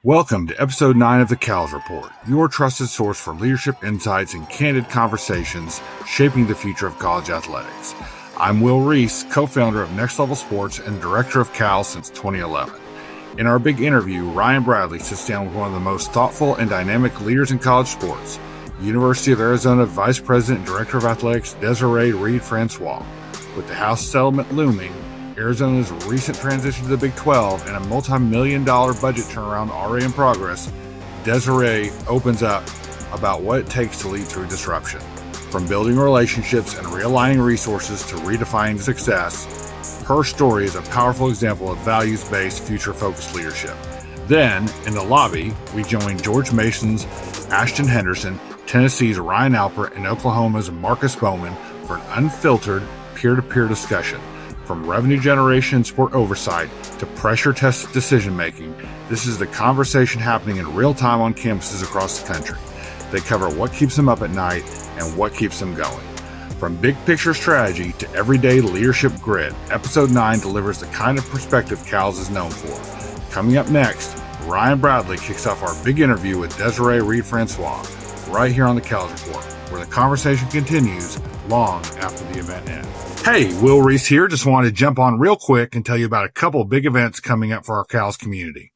Welcome to episode 9 of the CALS Report, your trusted source for leadership insights and candid conversations shaping the future of college athletics. I'm Will Reese, co-founder of Next Level Sports and director of CALS since 2011. In our big interview, Ryan Bradley sits down with one of the most thoughtful and dynamic leaders in college sports, University of Arizona Vice President and Director of Athletics Desiree Reed-Francois. With the House settlement looming, Arizona's recent transition to the Big 12, and a multi-million-dollar budget turnaround already in progress, Desiree opens up about what it takes to lead through disruption. From building relationships and realigning resources to redefining success, her story is a powerful example of values-based, future-focused leadership. Then, in the lobby, we join George Mason's Ashton Henderson, Tennessee's Ryan Alpert, and Oklahoma's Marcus Bowman for an unfiltered, peer-to-peer discussion. From revenue generation and sport oversight to pressure-tested decision-making, this is the conversation happening in real time on campuses across the country. They cover what keeps them up at night and what keeps them going. From big-picture strategy to everyday leadership grit, Episode 9 delivers the kind of perspective CALS is known for. Coming up next, Ryan Bradley kicks off our big interview with Desiree Reed-Francois, right here on the CALS Report, where the conversation continues long after the event ends. Hey, Will Reese here. Just wanted to jump on real quick and tell you about a couple of big events coming up for our CALS community.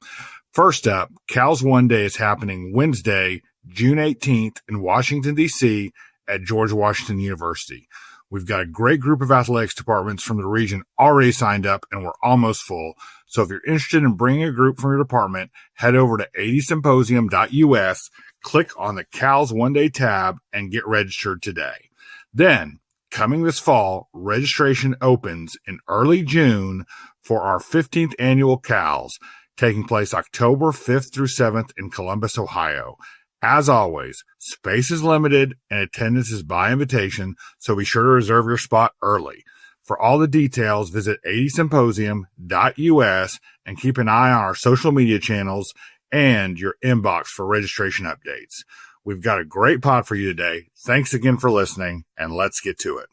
First up, CALS One Day is happening Wednesday, June 18th in Washington, D.C. at George Washington University. We've got a great group of athletics departments from the region already signed up, and we're almost full. So if you're interested in bringing a group from your department, head over to adsymposium.us, click on the CALS One Day tab, and get registered today. Then, coming this fall, registration opens in early June for our 15th annual CALS, taking place October 5th through 7th in Columbus, Ohio. As always, space is limited and attendance is by invitation, so be sure to reserve your spot early. For all the details, visit adsymposium.us and keep an eye on our social media channels and your inbox for registration updates. We've got a great pod for you today. Thanks again for listening, and let's get to it.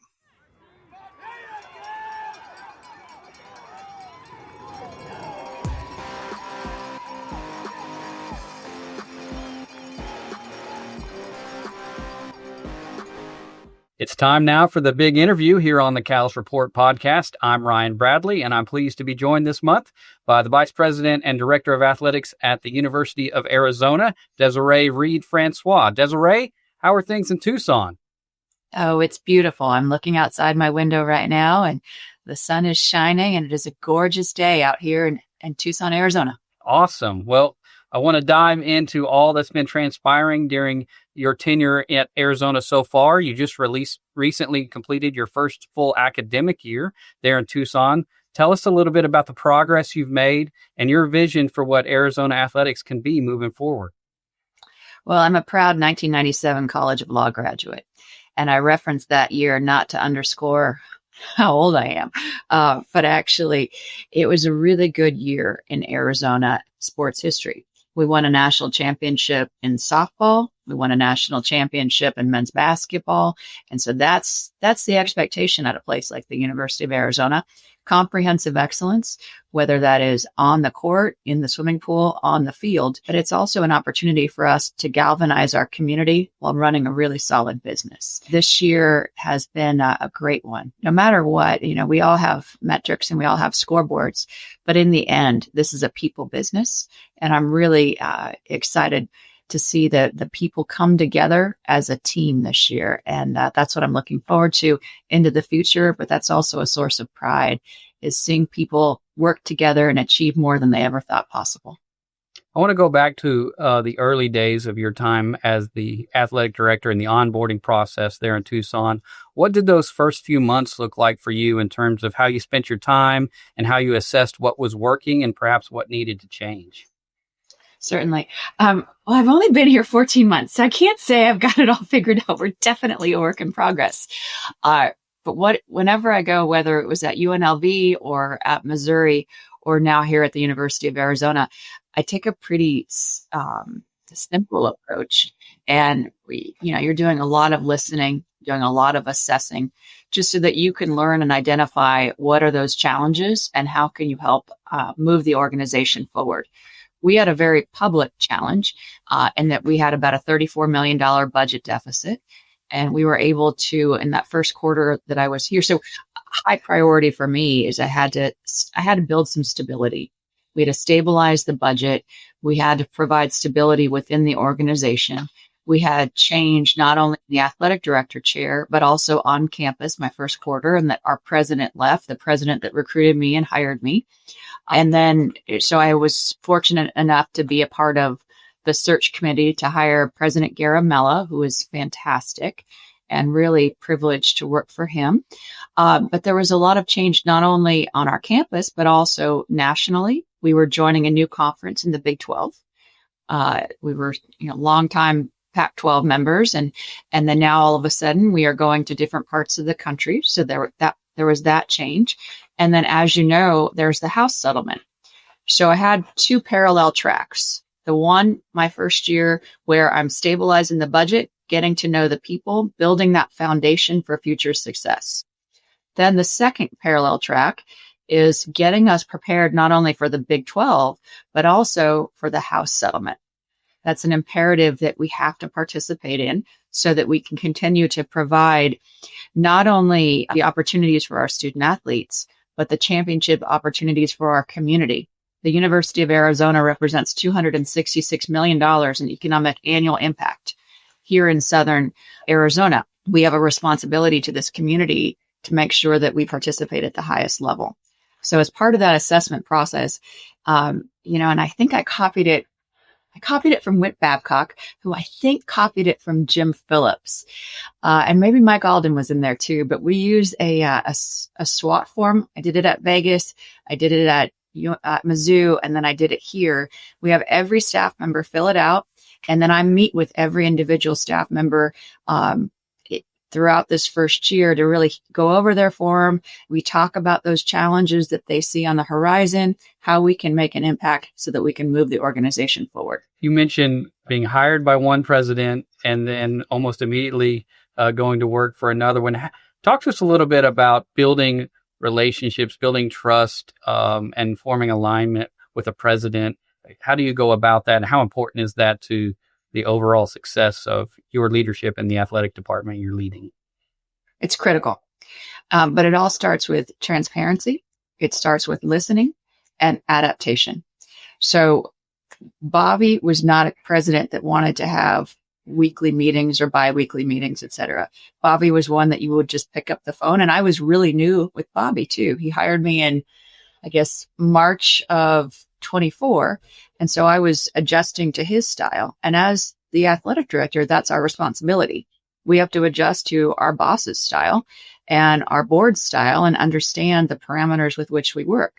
It's time now for the big interview here on the CALS Report podcast. I'm Ryan Bradley, and I'm pleased to be joined this month by the Vice President and Director of Athletics at the University of Arizona, Desiree Reed-Francois. Desiree, how are things in Tucson? Oh, it's beautiful. I'm looking outside my window right now, and the sun is shining, and it is a gorgeous day out here in Tucson, Arizona. Awesome. Well, I want to dive into all that's been transpiring during your tenure at Arizona so far. You just recently completed your first full academic year there in Tucson. Tell us a little bit about the progress you've made and your vision for what Arizona athletics can be moving forward. Well, I'm a proud 1997 College of Law graduate, and I reference that year not to underscore how old I am, but actually it was a really good year in Arizona sports history. We won a national championship in softball. We won a national championship in men's basketball. And so that's the expectation at a place like the University of Arizona. Comprehensive excellence, whether that is on the court, in the swimming pool, on the field, but it's also an opportunity for us to galvanize our community while running a really solid business. This year has been a great one. No matter what, we all have metrics and we all have scoreboards, but in the end, this is a people business. And I'm really excited to see the people come together as a team this year. And that's what I'm looking forward to into the future. But that's also a source of pride, is seeing people work together and achieve more than they ever thought possible. I want to go back to the early days of your time as the athletic director and the onboarding process there in Tucson. What did those first few months look like for you in terms of how you spent your time and how you assessed what was working and perhaps what needed to change? Certainly. Well, I've only been here 14 months, so I can't say I've got it all figured out. We're definitely a work in progress. But whenever I go, whether it was at UNLV or at Missouri or now here at the University of Arizona, I take a pretty simple approach. And you're doing a lot of listening, doing a lot of assessing, just so that you can learn and identify what are those challenges and how can you help move the organization forward. we had a very public challenge, in that we had about a $34 million budget deficit. And we were able to, in that first quarter that I was here. So high priority for me is I had to build some stability. We had to stabilize the budget. We had to provide stability within the organization. We had change not only in the athletic director chair, but also on campus my first quarter, and that our president left, the president that recruited me and hired me. And then, so I was fortunate enough to be a part of the search committee to hire President Garamella, who is fantastic, and really privileged to work for him. But there was a lot of change, not only on our campus, but also nationally. We were joining a new conference in the Big 12. We were, longtime Pac-12 members, and then now all of a sudden we are going to different parts of the country. So there was that change. And then, as you know, there's the House settlement. So I had two parallel tracks. The one, my first year, where I'm stabilizing the budget, getting to know the people, building that foundation for future success. Then the second parallel track is getting us prepared not only for the Big 12, but also for the House settlement. That's an imperative that we have to participate in so that we can continue to provide not only the opportunities for our student athletes, but the championship opportunities for our community. The University of Arizona represents $266 million in economic annual impact here in Southern Arizona. We have a responsibility to this community to make sure that we participate at the highest level. So as part of that assessment process, and I think I copied it from Whit Babcock, who I think copied it from Jim Phillips. And maybe Mike Alden was in there too, but we use a SWOT form. I did it at Vegas. I did it at Mizzou, and then I did it here. We have every staff member fill it out, and then I meet with every individual staff member throughout this first year to really go over their form. We talk about those challenges that they see on the horizon, how we can make an impact so that we can move the organization forward. You mentioned being hired by one president and then almost immediately going to work for another one. Talk to us a little bit about building relationships, building trust, and forming alignment with a president. How do you go about that? And how important is that to the overall success of your leadership in the athletic department you're leading? It's critical. But it all starts with transparency. It starts with listening and adaptation. So Bobby was not a president that wanted to have weekly meetings or bi-weekly meetings, et cetera. Bobby was one that you would just pick up the phone. And I was really new with Bobby too. He hired me in, I guess, March of 24. And so I was adjusting to his style. And as the athletic director, that's our responsibility. We have to adjust to our boss's style and our board's style and understand the parameters with which we work.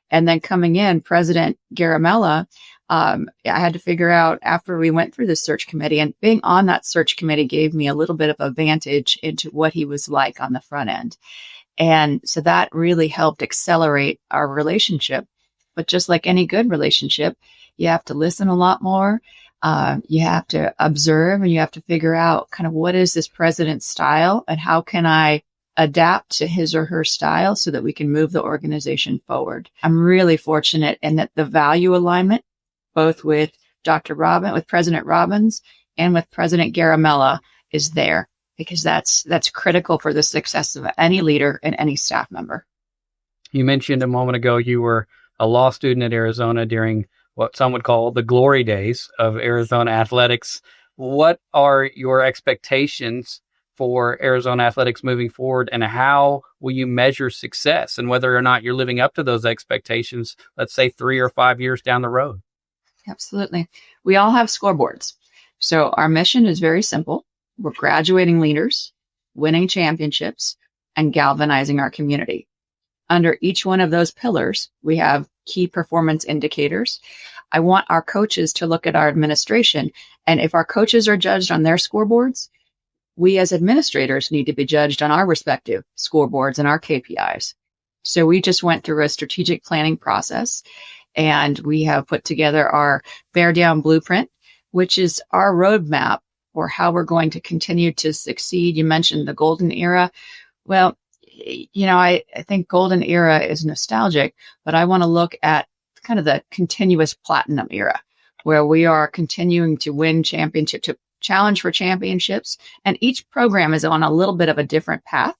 And then coming in, President Garamella, I had to figure out after we went through the search committee, and being on that search committee gave me a little bit of a vantage into what he was like on the front end. And so that really helped accelerate our relationship. But just like any good relationship, you have to listen a lot more. You have to observe, and you have to figure out kind of what is this president's style and how can I adapt to his or her style so that we can move the organization forward. I'm really fortunate in that the value alignment, both with with President Robbins and with President Garamella, is there, because that's critical for the success of any leader and any staff member. You mentioned a moment ago you were a law student at Arizona during what some would call the glory days of Arizona athletics. What are your expectations for Arizona athletics moving forward, and how will you measure success and whether or not you're living up to those expectations, let's say 3 or 5 years down the road? Absolutely. We all have scoreboards. So our mission is very simple. We're graduating leaders, winning championships, and galvanizing our community. Under each one of those pillars, we have key performance indicators. I want our coaches to look at our administration. And if our coaches are judged on their scoreboards, we as administrators need to be judged on our respective scoreboards and our KPIs. So we just went through a strategic planning process, and we have put together our Bear Down Blueprint, which is our roadmap for how we're going to continue to succeed. You mentioned the golden era. Well, I think golden era is nostalgic, but I want to look at kind of the continuous platinum era, where we are continuing to win championship, to challenge for championships. And each program is on a little bit of a different path,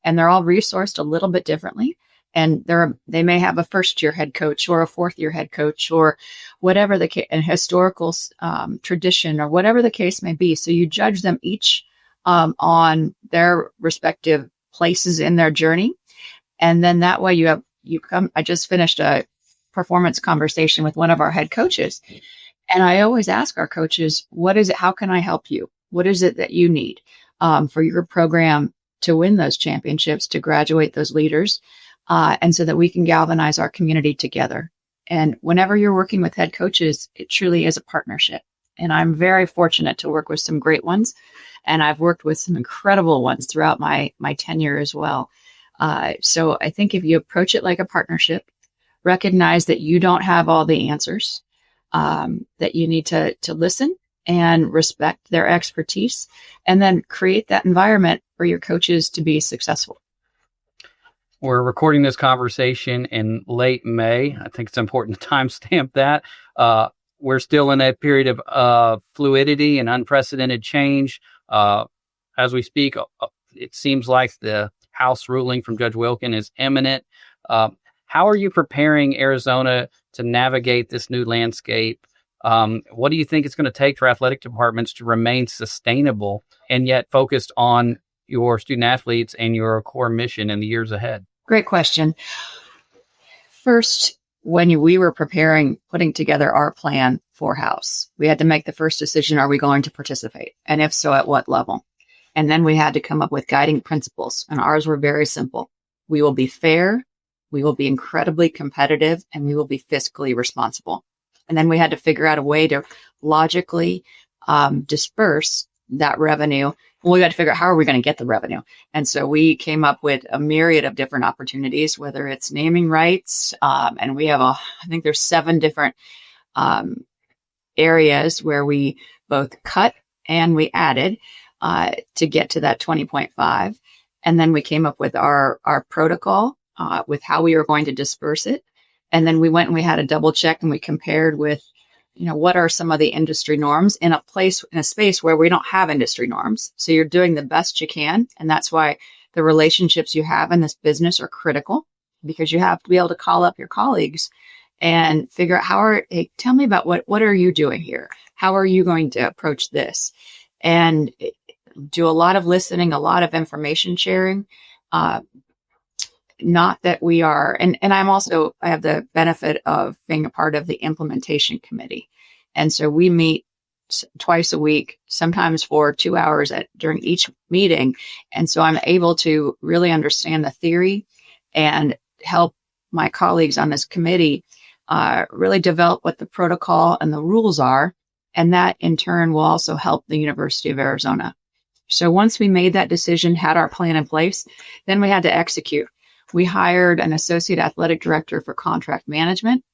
and they're all resourced a little bit differently. And they may have a first-year head coach or a fourth-year head coach or whatever a historical tradition or whatever the case may be. So you judge them each on their respective places in their journey. And then that way I just finished a performance conversation with one of our head coaches. And I always ask our coaches, what is it? How can I help you? What is it that you need for your program to win those championships, to graduate those leaders? And so that we can galvanize our community together. And whenever you're working with head coaches, it truly is a partnership. And I'm very fortunate to work with some great ones. And I've worked with some incredible ones throughout my tenure as well. So I think if you approach it like a partnership, recognize that you don't have all the answers, that you need to listen and respect their expertise, and then create that environment for your coaches to be successful. We're recording this conversation in late May. I think it's important to timestamp that. We're still in a period of fluidity and unprecedented change. As we speak, it seems like the House ruling from Judge Wilkin is imminent. How are you preparing Arizona to navigate this new landscape? What do you think it's going to take for athletic departments to remain sustainable and yet focused on your student athletes and your core mission in the years ahead? Great question. First, when we were putting together our plan for House, we had to make the first decision, are we going to participate? And if so, at what level? And then we had to come up with guiding principles. And ours were very simple. We will be fair, we will be incredibly competitive, and we will be fiscally responsible. And then we had to figure out a way to logically disperse that revenue. Well, we had to figure out how are we going to get the revenue. And so we came up with a myriad of different opportunities, whether it's naming rights, and we have I think there's 7 different areas where we both cut and we added to get to that 20.5. And then we came up with our protocol with how we were going to disperse it. And then we went and we had a double check and we compared with, what are some of the industry norms in a space where we don't have industry norms. So you're doing the best you can. And that's why the relationships you have in this business are critical, because you have to be able to call up your colleagues and figure out hey, tell me about what are you doing here? How are you going to approach this? And do a lot of listening, a lot of information sharing. Not that we are, and I have the benefit of being a part of the implementation committee. And so we meet twice a week, sometimes for 2 hours during each meeting. And so I'm able to really understand the theory and help my colleagues on this committee really develop what the protocol and the rules are. And that in turn will also help the University of Arizona. So once we made that decision, had our plan in place, then we had to execute. We hired an associate athletic director for contract management,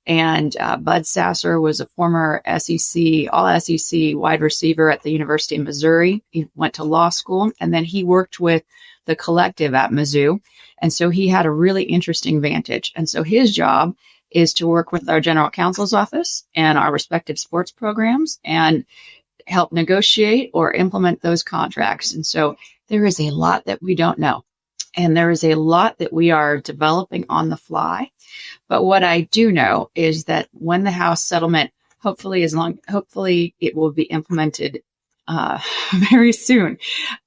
and Bud Sasser was a former SEC, all SEC wide receiver at the University of Missouri. He went to law school, and then he worked with the collective at Mizzou. And so he had a really interesting vantage. And so his job is to work with our general counsel's office and our respective sports programs and help negotiate or implement those contracts. And so there is a lot that we don't know. And there is a lot that we are developing on the fly. But what I do know is that when the House settlement, hopefully it will be implemented very soon.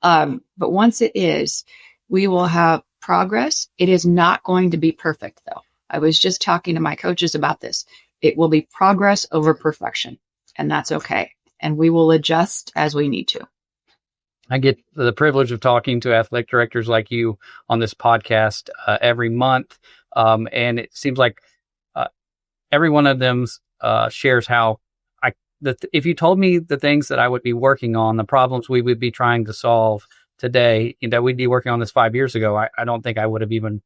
But once it is, we will have progress. It is not going to be perfect, though. I was just talking to my coaches about this. It will be progress over perfection, and that's okay. And we will adjust as we need to. I get the privilege of talking to athletic directors like you on this podcast every month. And it seems like every one of them shares how if you told me the things that I would be working on, the problems we would be trying to solve today, that we'd be working on this 5 years ago, I don't think I would have even,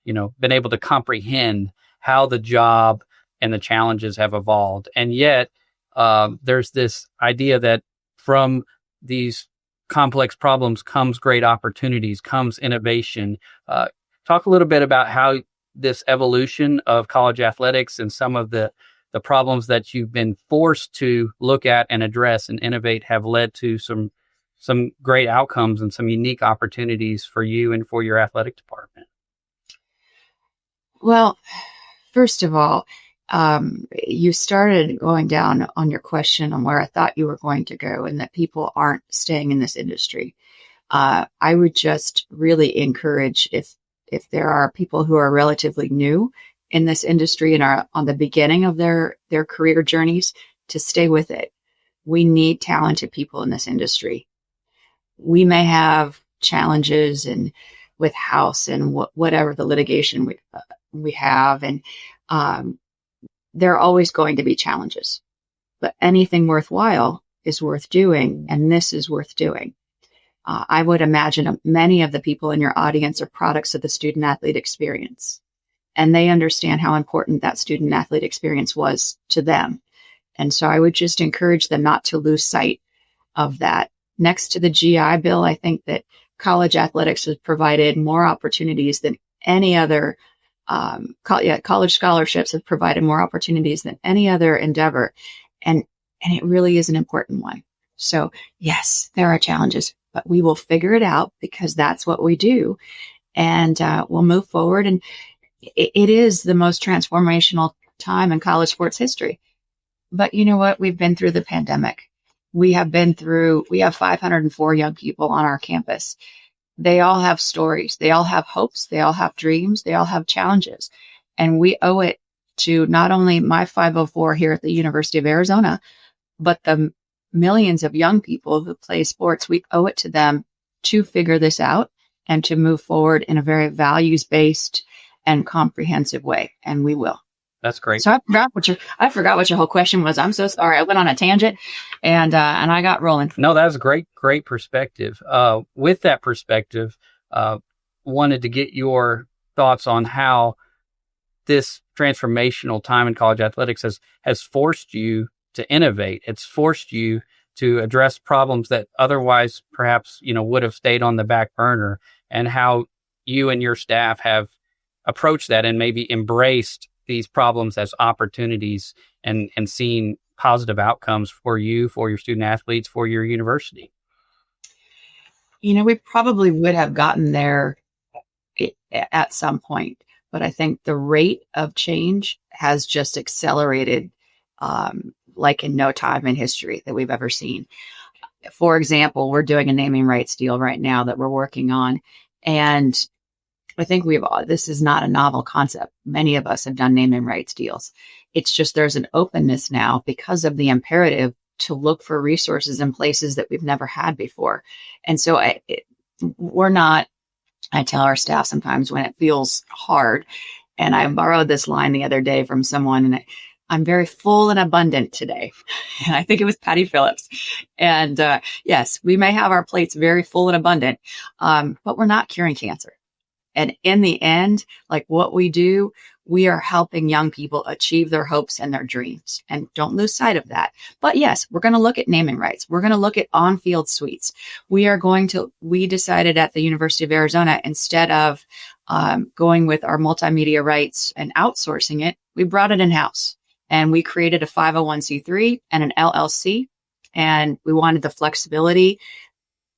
been able to comprehend how the job and the challenges have evolved. And yet there's this idea that from these complex problems comes great opportunities, comes innovation. Talk a little bit about how this evolution of college athletics and some of the problems that you've been forced to look at and address and innovate have led to some great outcomes and some unique opportunities for you and for your athletic department? Well, first of all, you started going down on your question on where I thought you were going to go, and that people aren't staying in this industry. I would just really encourage, if there are people who are relatively new in this industry and are on the beginning of their career journeys, to stay with it. We need talented people in this industry. We may have challenges with House and whatever the litigation we have, and there are always going to be challenges. But anything worthwhile is worth doing, and this is worth doing. I would imagine many of the people in your audience are products of the student-athlete experience, and they understand how important that student-athlete experience was to them. And so I would just encourage them not to lose sight of that. Next to the GI Bill, I think that college athletics has provided more opportunities than any other. College scholarships have provided more opportunities than any other endeavor, and it really is an important one. So yes, there are challenges, but we will figure it out, because that's what we do, and we'll move forward. And it is the most transformational time in college sports history. But you know what? We've been through the pandemic. We have 504 young people on our campus. They all have stories. They all have hopes. They all have dreams. They all have challenges. And we owe it to not only my 504 here at the University of Arizona, but the millions of young people who play sports. We owe it to them to figure this out and to move forward in a very values-based and comprehensive way. And we will. That's great. So I forgot what your whole question was. I'm so sorry. I went on a tangent and I got rolling. No, that was great perspective. With that perspective, wanted to get your thoughts on how this transformational time in college athletics has forced you to innovate. It's forced you to address problems that otherwise perhaps, would have stayed on the back burner, and how you and your staff have approached that and maybe embraced these problems as opportunities and seeing positive outcomes for you, for your student athletes, for your university. We probably would have gotten there at some point, but I think the rate of change has just accelerated like in no time in history that we've ever seen. For example, we're doing a naming rights deal right now that we're working on, and I think this is not a novel concept. Many of us have done naming rights deals. It's just there's an openness now because of the imperative to look for resources in places that we've never had before. And so I tell our staff sometimes when it feels hard, and I borrowed this line the other day from someone, and I'm very full and abundant today. And I think it was Patty Phillips. And yes, we may have our plates very full and abundant, but we're not curing cancer. And in the end, like what we do, we are helping young people achieve their hopes and their dreams. And don't lose sight of that. But yes, we're going to look at naming rights. We're going to look at on-field suites. We decided at the University of Arizona, instead of going with our multimedia rights and outsourcing it, we brought it in-house. And we created a 501c3 and an LLC. And we wanted the flexibility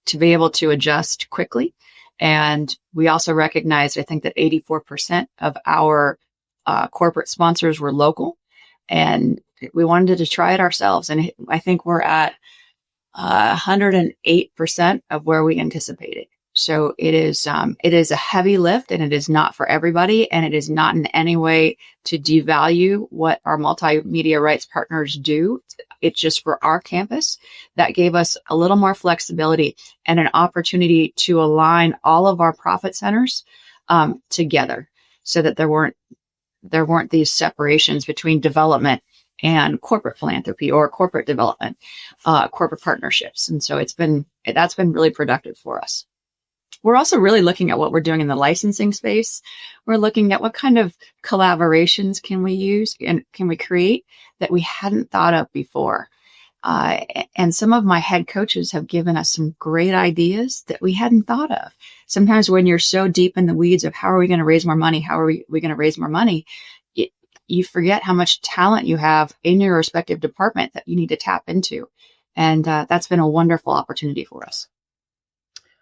to be able to adjust quickly. And we also recognized, I think, that 84% of our corporate sponsors were local, and we wanted to try it ourselves. And I think we're at 108% of where we anticipated. So it is a heavy lift, and it is not for everybody, and it is not in any way to devalue what our multimedia rights partners do. It's just for our campus. That gave us a little more flexibility and an opportunity to align all of our profit centers together, so that there weren't these separations between development and corporate philanthropy or corporate development, corporate partnerships. And so that's been really productive for us. We're also really looking at what we're doing in the licensing space. We're looking at what kind of collaborations can we use and can we create that we hadn't thought of before. And some of my head coaches have given us some great ideas that we hadn't thought of. Sometimes when you're so deep in the weeds of how are we going to raise more money? How are we going to raise more money? You forget how much talent you have in your respective department that you need to tap into. And that's been a wonderful opportunity for us.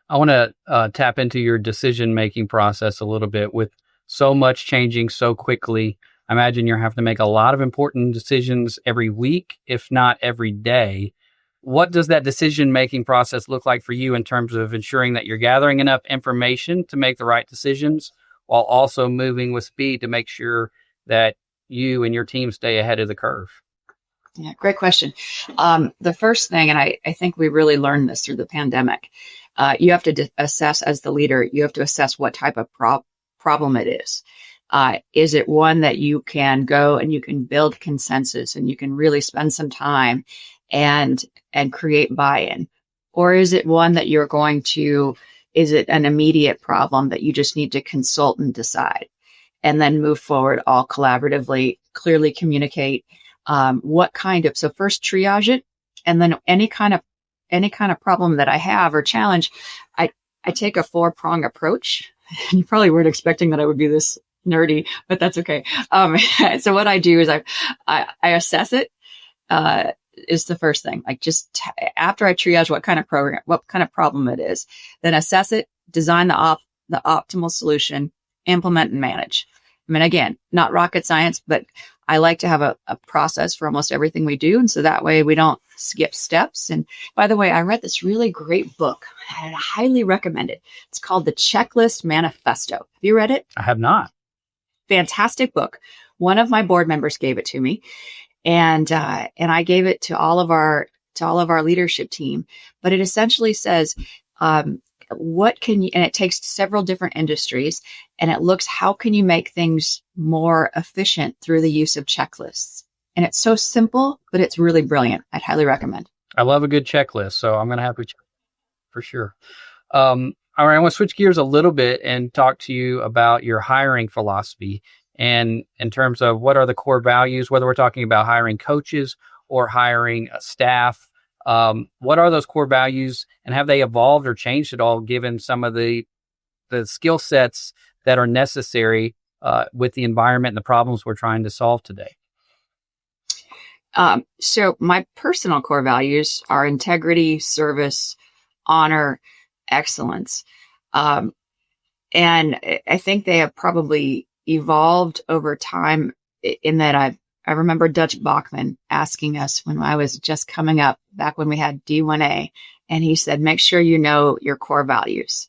I want to tap into your decision-making process a little bit. With so much changing so quickly, I imagine you're having to make a lot of important decisions every week, if not every day. What does that decision-making process look like for you in terms of ensuring that you're gathering enough information to make the right decisions while also moving with speed to make sure that you and your team stay ahead of the curve? Yeah, great question. The first thing, and I think we really learned this through the pandemic, you have to assess as the leader, you have to assess what type of problem it is. Is it one that you can go and you can build consensus and you can really spend some time and create buy-in? Or is it one that you're is it an immediate problem that you just need to consult and decide and then move forward all collaboratively, clearly communicate so first triage it, and then any kind of problem that I have or challenge, I take a 4-prong approach. You probably weren't expecting that I would be this nerdy, but that's okay. So what I do is I assess it, is the first thing. Like after I triage what kind of problem it is, then assess it, design the optimal solution, implement and manage. I mean, again, not rocket science, but I like to have a process for almost everything we do. And so that way we don't skip steps. And by the way, I read this really great book. I highly recommend it. It's called The Checklist Manifesto. Have you read it? I have not. Fantastic book. One of my board members gave it to me, and I gave it to all of our leadership team. But it essentially says, what can you, and it takes several different industries, and it looks how can you make things more efficient through the use of checklists. And it's so simple, but it's really brilliant. I'd highly recommend. I love a good checklist, so I'm going to have to check for sure. All right, I want to switch gears a little bit and talk to you about your hiring philosophy, and in terms of what are the core values, whether we're talking about hiring coaches or hiring staff. What are those core values, and have they evolved or changed at all given some of the skill sets that are necessary with the environment and the problems we're trying to solve today? So my personal core values are integrity, service, honor, excellence. And I think they have probably evolved over time in that I remember Dutch Bowman asking us when I was just coming up back when we had D1A, and he said, make sure you know your core values.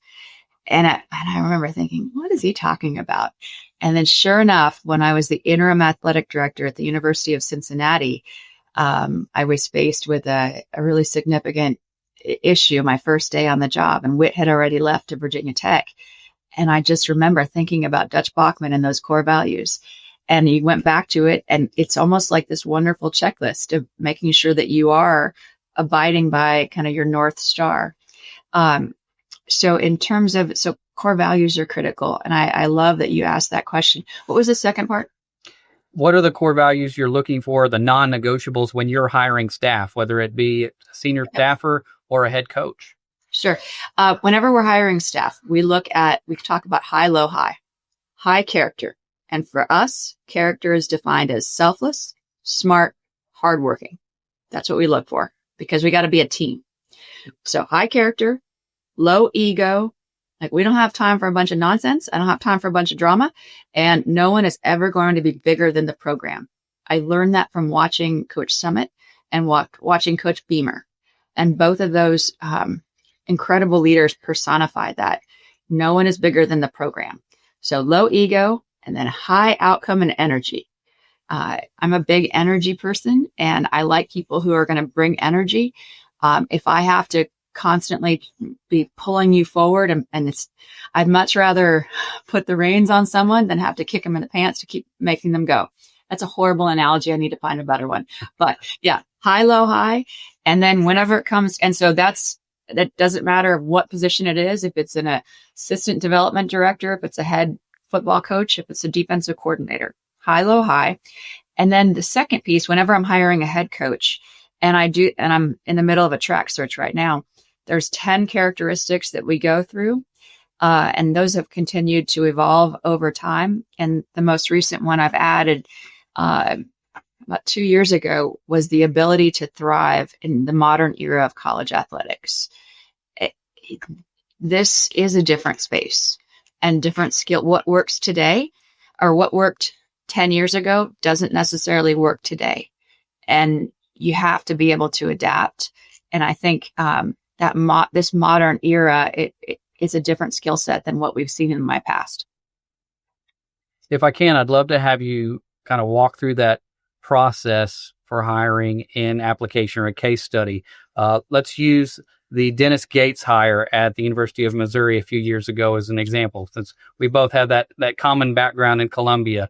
And I remember thinking, what is he talking about? And then sure enough, when I was the interim athletic director at the University of Cincinnati, I was faced with a really significant issue my first day on the job, and Whit had already left to Virginia Tech. And I just remember thinking about Dutch Bowman and those core values. And you went back to it, and it's almost like this wonderful checklist of making sure that you are abiding by kind of your North Star. So in terms of, core values are critical. And I love that you asked that question. What was the second part? What are the core values you're looking for, the non-negotiables when you're hiring staff, whether it be a senior staffer or a head coach? Sure. Whenever we're hiring staff, we talk about high, low, high. High character. And for us, character is defined as selfless, smart, hardworking. That's what we look for, because we got to be a team. So high character, low ego. Like, we don't have time for a bunch of nonsense. I don't have time for a bunch of drama. And no one is ever going to be bigger than the program. I learned that from watching Coach Summit and watching Coach Beamer. And both of those incredible leaders personified that. No one is bigger than the program. So low ego, and then high outcome and energy. I'm a big energy person, and I like people who are going to bring energy. If I have to constantly be pulling you forward, and I'd much rather put the reins on someone than have to kick them in the pants to keep making them go. That's a horrible analogy. I need to find a better one. But yeah, high, low, high. And then whenever it comes, and so that doesn't matter what position it is, if it's an assistant development director, if it's a head football coach, if it's a defensive coordinator, high, low, high. And then the second piece, whenever I'm hiring a head coach, And I'm in the middle of a track search right now. There's 10 characteristics that we go through, and those have continued to evolve over time. And the most recent one I've added about 2 years ago was the ability to thrive in the modern era of college athletics. This is a different space and different skill. What works today or what worked 10 years ago doesn't necessarily work today. And you have to be able to adapt. And I think this modern era, it's a different skill set than what we've seen in my past. If I can, I'd love to have you kind of walk through that process for hiring in application or a case study. Let's use the Dennis Gates hire at the University of Missouri a few years ago as an example, since we both have that common background in Columbia.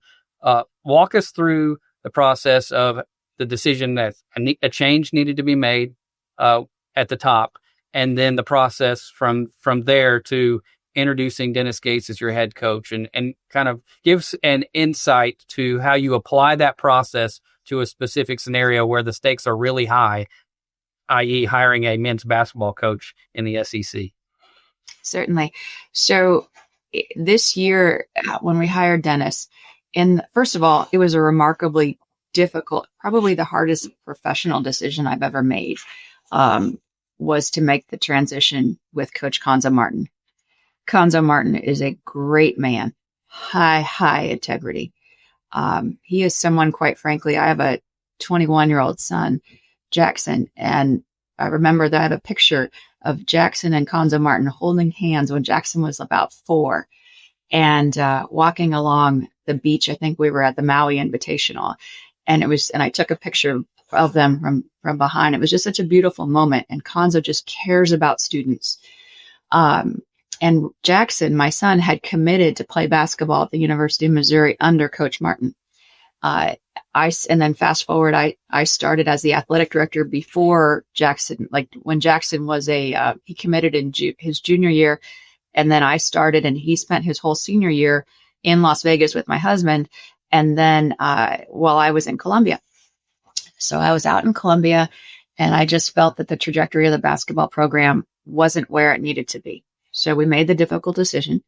Walk us through the process of the decision that a change needed to be made at the top, and then the process from there to introducing Dennis Gates as your head coach, and kind of gives an insight to how you apply that process to a specific scenario where the stakes are really high, i.e. hiring a men's basketball coach in the SEC. Certainly. So this year, when we hired Dennis, first of all, it was a remarkably difficult, probably the hardest professional decision I've ever made, was to make the transition with Coach Konzo Martin. Konzo Martin is a great man, high integrity. He is someone, quite frankly, I have a 21-year-old son, Jackson, and I remember that I have a picture of Jackson and Konzo Martin holding hands when Jackson was about 4 and walking along the beach. I think we were at the Maui Invitational, and I took a picture of them from behind. It was just such a beautiful moment, and Konzo just cares about students. And Jackson, my son, had committed to play basketball at the University of Missouri under Coach Martin. And then fast forward, I started as the athletic director before Jackson, like when Jackson was he committed in his junior year. And then I started, and he spent his whole senior year in Las Vegas with my husband. And then while I was in Columbia. So I was out in Columbia, and I just felt that the trajectory of the basketball program wasn't where it needed to be. So we made the difficult decision.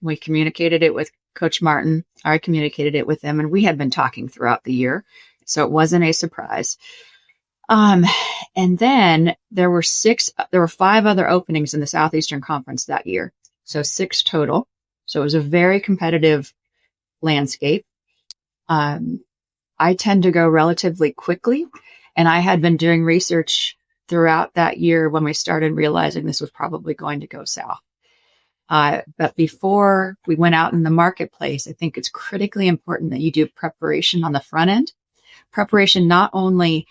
We communicated it with Coach Martin. I communicated it with them, and we had been talking throughout the year, so it wasn't a surprise. And then there were 5 other openings in the Southeastern Conference that year, so 6 total. So it was a very competitive landscape. I tend to go relatively quickly, and I had been doing research throughout that year when we started realizing this was probably going to go south. But before we went out in the marketplace, I think it's critically important that you do preparation on the front end. Preparation not only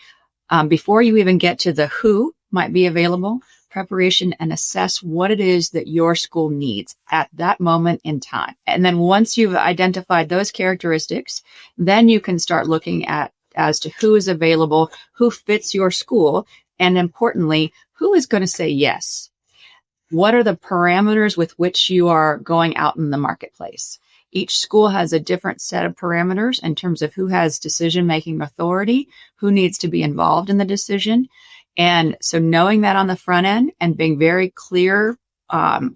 before you even get to the who might be available, preparation and assess what it is that your school needs at that moment in time. And then once you've identified those characteristics, then you can start looking at as to who is available, who fits your school, and importantly, who is going to say yes? What are the parameters with which you are going out in the marketplace? Each school has a different set of parameters in terms of who has decision-making authority, who needs to be involved in the decision. And so knowing that on the front end and being very clear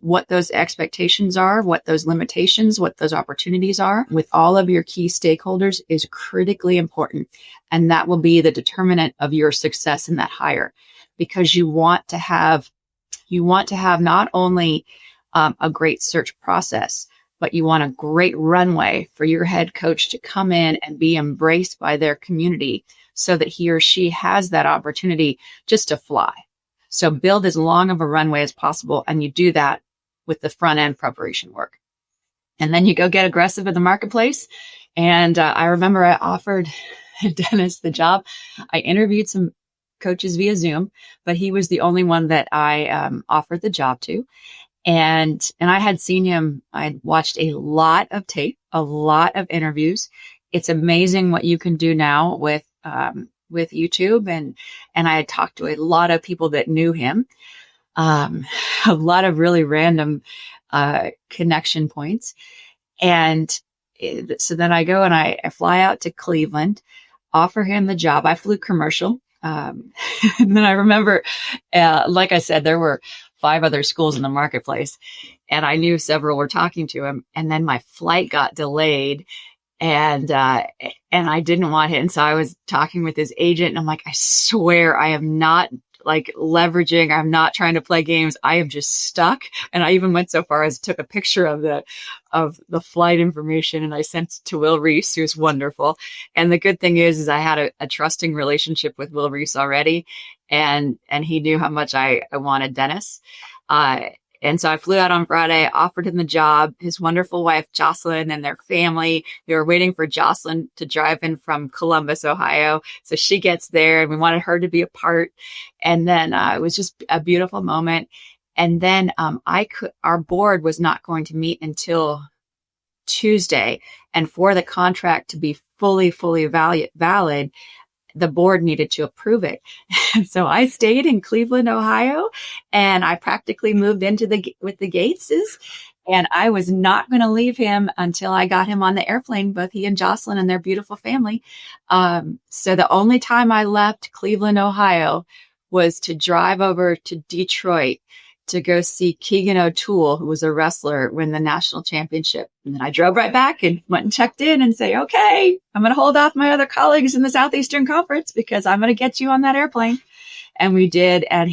what those expectations are, what those limitations, what those opportunities are with all of your key stakeholders is critically important. And that will be the determinant of your success in that hire, because you want to have not only a great search process, but you want a great runway for your head coach to come in and be embraced by their community so that he or she has that opportunity just to fly. So build as long of a runway as possible, and you do that with the front end preparation work. And then you go get aggressive in the marketplace. And I remember I offered Dennis the job. I interviewed some coaches via Zoom, but he was the only one that I offered the job to. And I had seen him. I had watched a lot of tape, a lot of interviews. It's amazing what you can do now with YouTube. And I had talked to a lot of people that knew him, a lot of really random connection points. And so then I go and I fly out to Cleveland. offer him the job. I flew commercial. And then I remember, like I said, there were 5 other schools in the marketplace, and I knew several were talking to him. And then my flight got delayed, and I didn't want him. So I was talking with his agent, and I'm like, I swear I am not like leveraging. I'm not trying to play games. I am just stuck. And I even went so far as took a picture of the flight information, and I sent it to Will Reese, who's wonderful. And the good thing is I had a trusting relationship with Will Reese already, and he knew how much I wanted Dennis. And so I flew out on Friday, offered him the job. His wonderful wife, Jocelyn, and their family, they were waiting for Jocelyn to drive in from Columbus, Ohio. So she gets there, and we wanted her to be a part. And then it was just a beautiful moment. And then our board was not going to meet until Tuesday. And for the contract to be fully valid, the board needed to approve it. And so I stayed in Cleveland, Ohio, and I practically moved into with the Gateses. And I was not going to leave him until I got him on the airplane, both he and Jocelyn and their beautiful family. So the only time I left Cleveland, Ohio was to drive over to Detroit to go see Keegan O'Toole, who was a wrestler, win the national championship. And then I drove right back and went and checked in and say, okay, I'm going to hold off my other colleagues in the Southeastern Conference because I'm going to get you on that airplane. And we did. And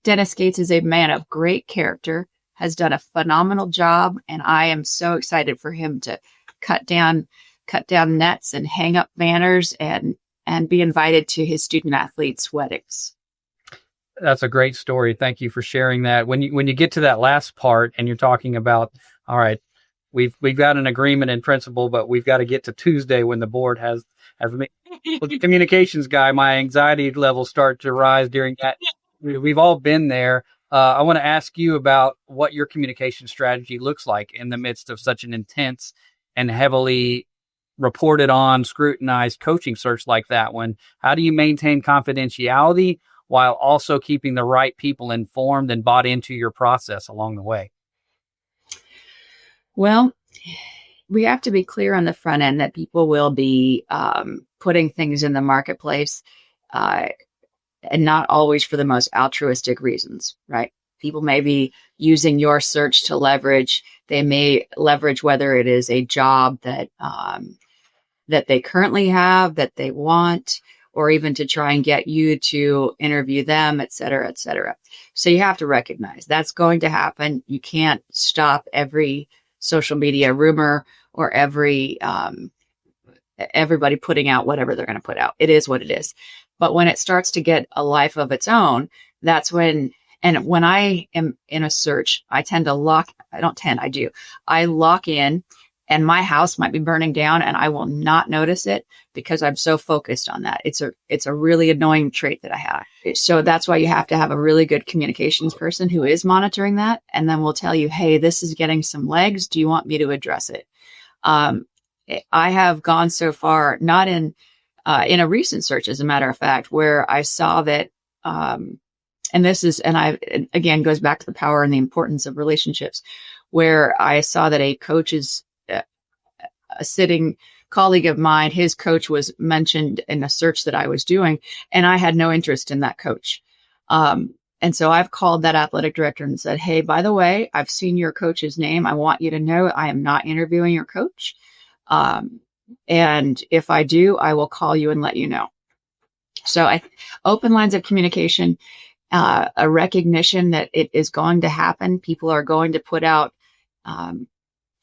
Dennis Gates is a man of great character, has done a phenomenal job. And I am so excited for him to cut down nets and hang up banners and be invited to his student athletes' weddings. That's a great story. Thank you for sharing that. When you get to that last part and you're talking about, all right, we've got an agreement in principle, but we've got to get to Tuesday when the board has the communications guy, my anxiety levels start to rise during that. We've all been there. I want to ask you about what your communication strategy looks like in the midst of such an intense and heavily reported on, scrutinized coaching search like that one. How do you maintain confidentiality while also keeping the right people informed and bought into your process along the way? Well, we have to be clear on the front end that people will be putting things in the marketplace and not always for the most altruistic reasons, right? People may be using your search to leverage. They may leverage whether it is a job that they currently have, that they want, or even to try and get you to interview them, et cetera, et cetera. So you have to recognize that's going to happen. You can't stop every social media rumor or everybody putting out whatever they're going to put out. It is what it is. But when it starts to get a life of its own, that's when I am in a search, I lock in, and my house might be burning down and I will not notice it because I'm so focused on that. It's a really annoying trait that I have. So that's why you have to have a really good communications person who is monitoring that. And then will tell you, hey, this is getting some legs. Do you want me to address it? I have gone so far, not in a recent search, as a matter of fact, where I saw that, again, goes back to the power and the importance of relationships, where I saw that a coach's a sitting colleague of mine, his coach was mentioned in a search that I was doing, and I had no interest in that coach. And so I've called that athletic director and said, hey, by the way, I've seen your coach's name. I want you to know I am not interviewing your coach. And if I do, I will call you and let you know. So open lines of communication, a recognition that it is going to happen. People are going to put out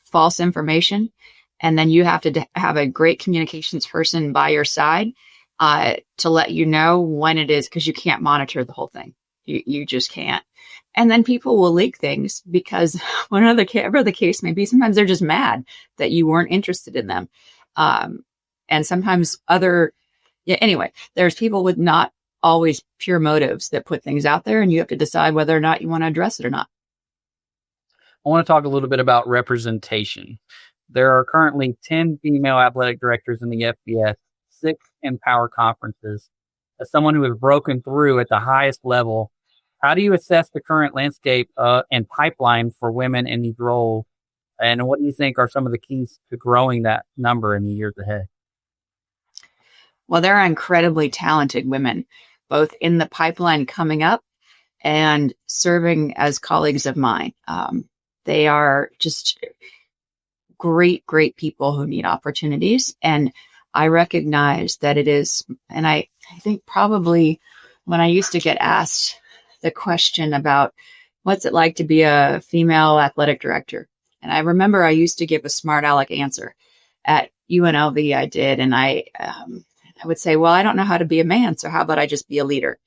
false information. And then you have to have a great communications person by your side to let you know when it is, because you can't monitor the whole thing. You just can't. And then people will leak things because whatever the case may be, sometimes they're just mad that you weren't interested in them. And sometimes anyway, there's people with not always pure motives that put things out there, and you have to decide whether or not you want to address it or not. I want to talk a little bit about representation. There are currently 10 female athletic directors in the FBS, 6 in power conferences. As someone who has broken through at the highest level, how do you assess the current landscape and pipeline for women in these roles? And what do you think are some of the keys to growing that number in the years ahead? Well, there are incredibly talented women, both in the pipeline coming up and serving as colleagues of mine. They are just great, great people who need opportunities. And I recognize that it is, and I think probably when I used to get asked the question about what's it like to be a female athletic director, and I remember I used to give a smart aleck answer at UNLV. I did, and I would say, well, I don't know how to be a man, so how about I just be a leader?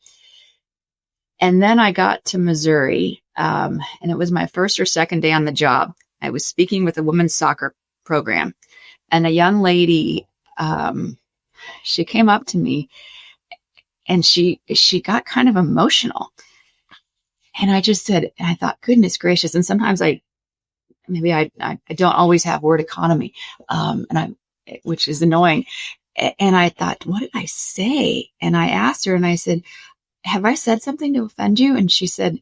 And then I got to Missouri, and it was my first or second day on the job. I was speaking with a women's soccer program, and a young lady, she came up to me, and she got kind of emotional. And I just said, I thought, goodness gracious. And sometimes I don't always have word economy, which is annoying. And I thought, what did I say? And I asked her, and I said, have I said something to offend you? And she said,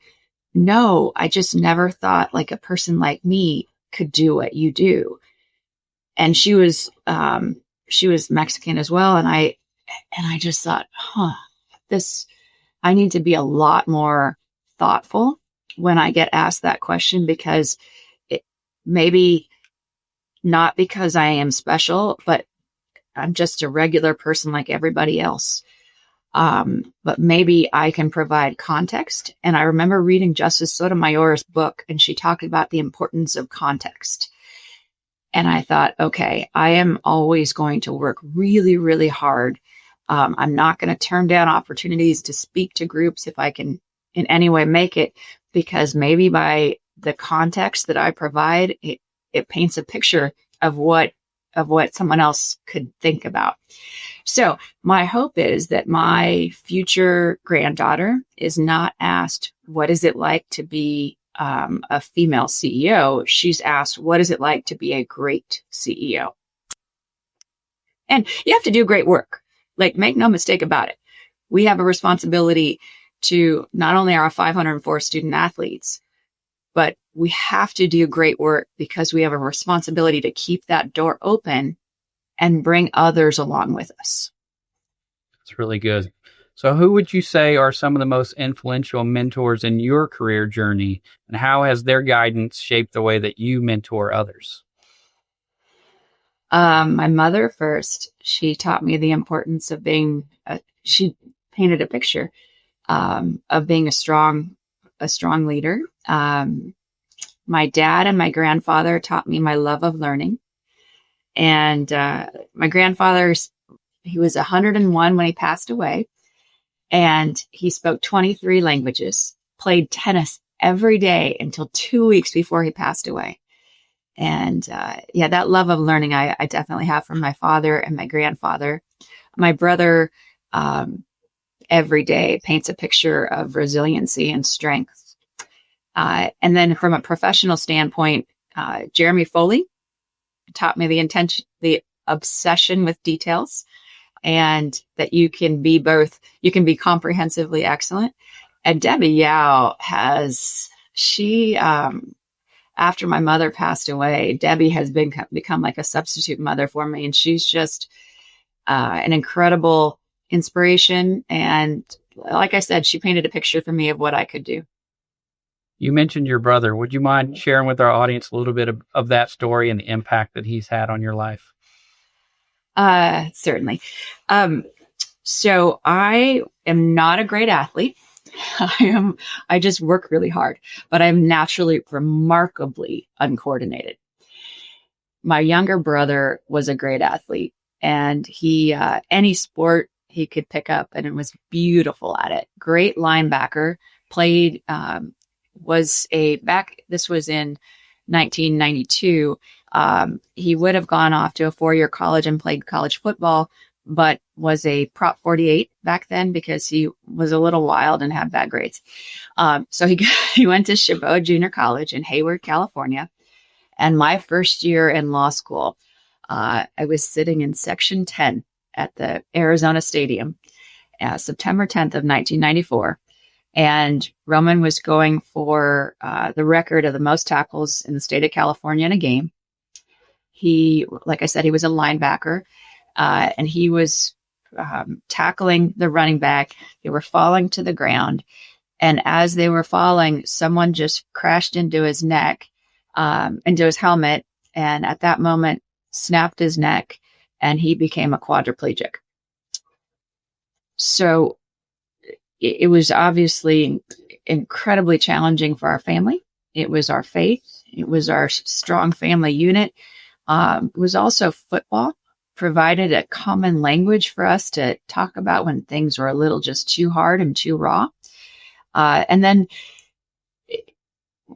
no, I just never thought like a person like me could do what you do. And she was Mexican as well. And I just thought, I need to be a lot more thoughtful when I get asked that question, because it maybe not because I am special, but I'm just a regular person like everybody else. But maybe I can provide context. And I remember reading Justice Sotomayor's book, and she talked about the importance of context. And I thought, okay, I am always going to work really, really hard. I'm not going to turn down opportunities to speak to groups if I can in any way make it, because maybe by the context that I provide, it paints a picture of what someone else could think about. So my hope is that my future granddaughter is not asked, what is it like to be a female CEO? She's asked, what is it like to be a great CEO? And you have to do great work. Like, make no mistake about it. We have a responsibility to not only our 504 student athletes, but we have to do great work because we have a responsibility to keep that door open and bring others along with us. That's really good. So who would you say are some of the most influential mentors in your career journey, and how has their guidance shaped the way that you mentor others? My mother first. She taught me the importance of she painted a picture of being a strong leader. My dad and my grandfather taught me my love of learning. And my grandfather, he was 101 when he passed away, and he spoke 23 languages, played tennis every day until 2 weeks before he passed away. And that love of learning I definitely have from my father and my grandfather. My brother every day paints a picture of resiliency and strength. And then from a professional standpoint, Jeremy Foley taught me the obsession with details, and that you can be comprehensively excellent. And Debbie Yao after my mother passed away, Debbie has become like a substitute mother for me. And she's just an incredible inspiration. And like I said, she painted a picture for me of what I could do. You mentioned your brother. Would you mind sharing with our audience a little bit of that story and the impact that he's had on your life? Certainly. So I am not a great athlete. I just work really hard, but I'm naturally remarkably uncoordinated. My younger brother was a great athlete, and he, any sport he could pick up, and it was beautiful at it. Great linebacker, played, this was in 1992. He would have gone off to a 4-year college and played college football, but was a Prop 48 back then because he was a little wild and had bad grades. So he went to Chabot Junior College in Hayward, California. And my first year in law school, I was sitting in section 10 at the Arizona Stadium, September 10th of 1994. And Roman was going for the record of the most tackles in the state of California in a game. He, like I said, he was a linebacker, and he was tackling the running back. They were falling to the ground. And as they were falling, someone just crashed into his neck, into his helmet. And at that moment, snapped his neck and he became a quadriplegic. So it was obviously incredibly challenging for our family. It was our faith. It was our strong family unit. It was also football, provided a common language for us to talk about when things were a little just too hard and too raw. And then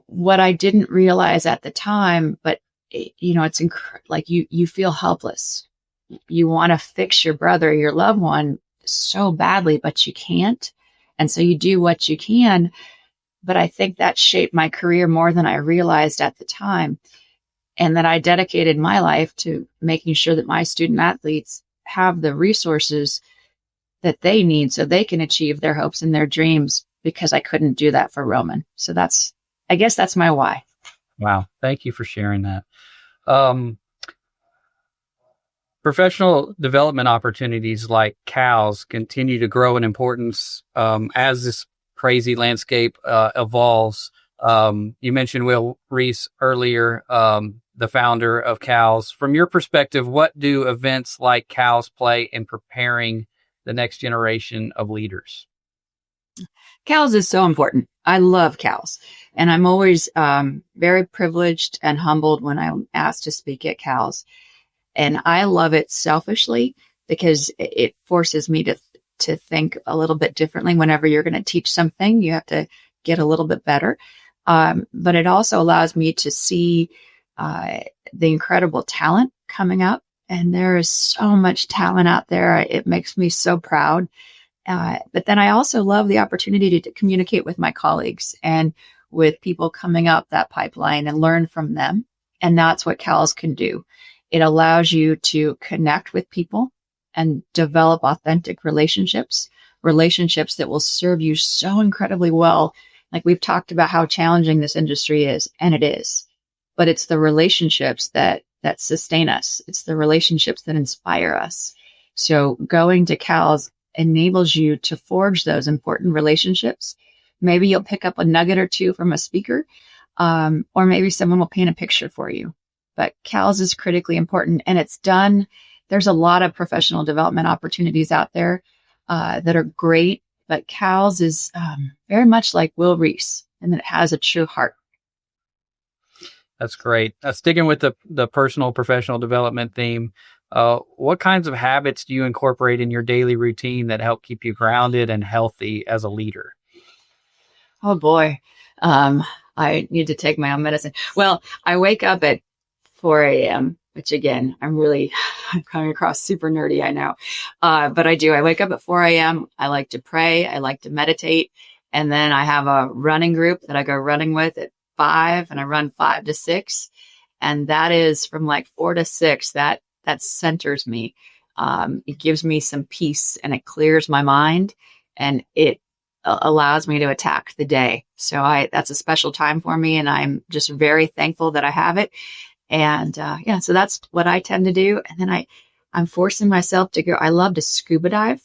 what I didn't realize at the time, but it's like you feel helpless. You want to fix your brother, your loved one so badly, but you can't. And so you do what you can. But I think that shaped my career more than I realized at the time. And that I dedicated my life to making sure that my student athletes have the resources that they need so they can achieve their hopes and their dreams, because I couldn't do that for Roman. So I guess that's my why. Wow. Thank you for sharing that. Professional development opportunities like CALS continue to grow in importance as this crazy landscape evolves. You mentioned Will Reese earlier, the founder of CALS. From your perspective, what do events like CALS play in preparing the next generation of leaders? CALS is so important. I love CALS. And I'm always very privileged and humbled when I'm asked to speak at CALS. And I love it selfishly because it forces me to think a little bit differently. Whenever you're going to teach something, you have to get a little bit better. But it also allows me to see the incredible talent coming up. And there is so much talent out there. It makes me so proud. But then I also love the opportunity to communicate with my colleagues and with people coming up that pipeline and learn from them. And that's what CALS can do. It allows you to connect with people and develop authentic relationships that will serve you so incredibly well. Like we've talked about how challenging this industry is, and it is. But it's the relationships that sustain us. It's the relationships that inspire us. So going to CALS enables you to forge those important relationships. Maybe you'll pick up a nugget or two from a speaker, or maybe someone will paint a picture for you. But CALS is critically important, and it's done. There's a lot of professional development opportunities out there that are great, but CALS is very much like Will Reese, and it has a true heart. That's great. Sticking with the personal professional development theme, what kinds of habits do you incorporate in your daily routine that help keep you grounded and healthy as a leader? Oh boy, I need to take my own medicine. Well, I wake up at 4 a.m., which again, I'm coming across super nerdy, I know. But I do. I wake up at 4 a.m. I like to pray. I like to meditate. And then I have a running group that I go running with at 5, and I run 5 to 6. And that is from like 4 to 6. That centers me. It gives me some peace, and it clears my mind, and it allows me to attack the day. So that's a special time for me, and I'm just very thankful that I have it. And so that's what I tend to do. And then I'm forcing myself to go. I love to scuba dive.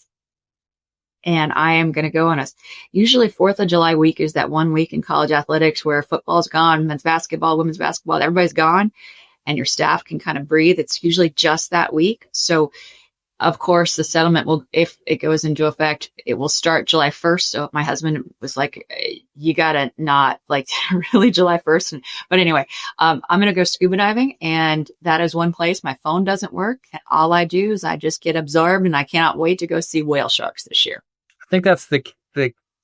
And I am going to go on usually 4th of July week is that one week in college athletics where football's gone, men's basketball, women's basketball, everybody's gone, and your staff can kind of breathe. It's usually just that week. So of course, the settlement will, if it goes into effect, it will start July 1st. So my husband was like, you got to not like really July 1st. But anyway, I'm going to go scuba diving, and that is one place my phone doesn't work. All I do is I just get absorbed, and I cannot wait to go see whale sharks this year. I think that's the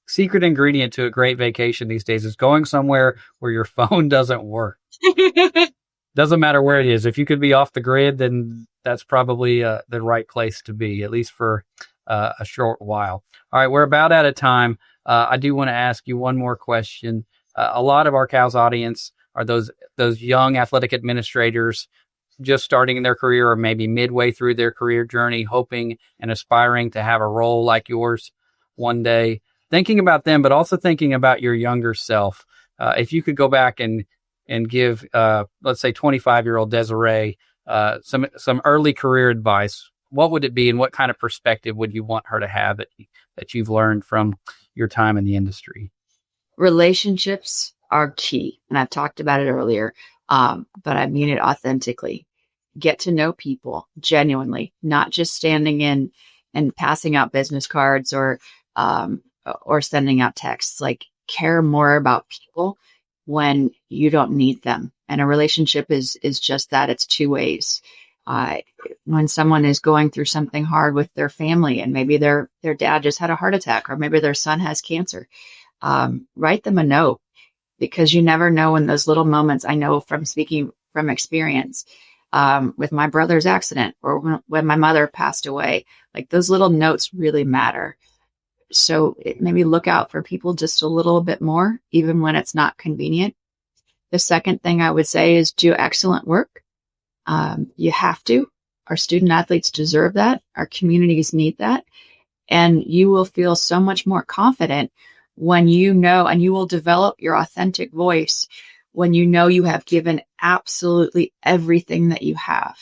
secret ingredient to a great vacation these days is going somewhere where your phone doesn't work. Doesn't matter where it is. If you could be off the grid, then that's probably the right place to be, at least for a short while. All right, we're about out of time. I do want to ask you one more question. A lot of our CALS audience are those young athletic administrators just starting in their career or maybe midway through their career journey, hoping and aspiring to have a role like yours one day. Thinking about them, but also thinking about your younger self. If you could go back and give, let's say, 25-year-old Desiree some early career advice, what would it be, and what kind of perspective would you want her to have that you've learned from your time in the industry? Relationships are key, and I've talked about it earlier, but I mean it authentically. Get to know people genuinely, not just standing in and passing out business cards or sending out texts. Like, care more about people when you don't need them. And a relationship is just that. It's two ways. When someone is going through something hard with their family, and maybe their dad just had a heart attack, or maybe their son has cancer, write them a note, because you never know in those little moments. I know from speaking from experience, with my brother's accident, or when my mother passed away, like, those little notes really matter. So maybe look out for people just a little bit more, even when it's not convenient. The second thing I would say is do excellent work. You have to. Our student athletes deserve that. Our communities need that. And you will feel so much more confident when you know, and you will develop your authentic voice when you know you have given absolutely everything that you have,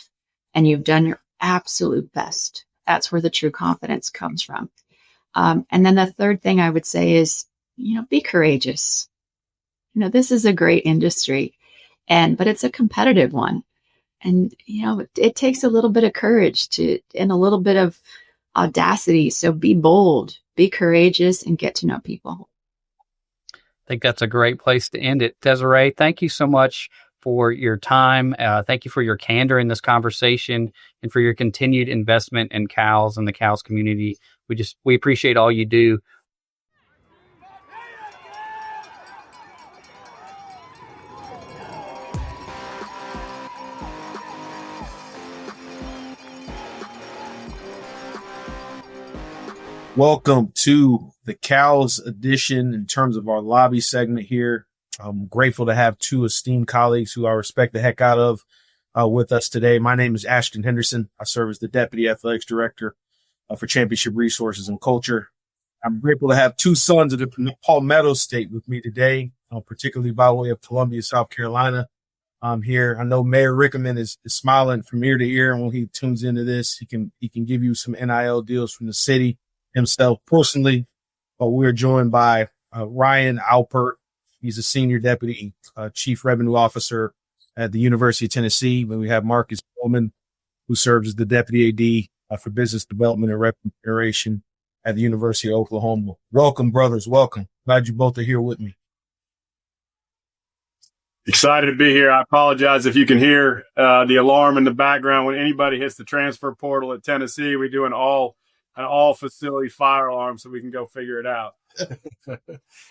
and you've done your absolute best. That's where the true confidence comes from. And then the third thing I would say is, be courageous. This is a great industry, but it's a competitive one. And, it takes a little bit of courage and a little bit of audacity. So be bold, be courageous, and get to know people. I think that's a great place to end it. Desiree, thank you so much for your time. Thank you for your candor in this conversation, and for your continued investment in CALS and the CALS community. We appreciate all you do. Welcome to the CALS edition in terms of our lobby segment here. I'm grateful to have two esteemed colleagues who I respect the heck out of with us today. My name is Ashton Henderson. I serve as the Deputy Athletics Director for Championship Resources and Culture. I'm grateful to have two sons of the Palmetto State with me today, particularly by way of Columbia, South Carolina. Here, I know Mayor Rickerman is smiling from ear to ear, and when he tunes into this, he can give you some NIL deals from the city himself personally. But we're joined by Ryan Alpert. He's a Senior Deputy Chief Revenue Officer at the University of Tennessee. But we have Marcus Bowman, who serves as the Deputy AD for Business Development and Revenue Generation at the University of Oklahoma. Welcome, brothers. Welcome. Glad you both are here with me. Excited to be here. I apologize if you can hear the alarm in the background. When anybody hits the transfer portal at Tennessee, we do an all facility fire alarm so we can go figure it out.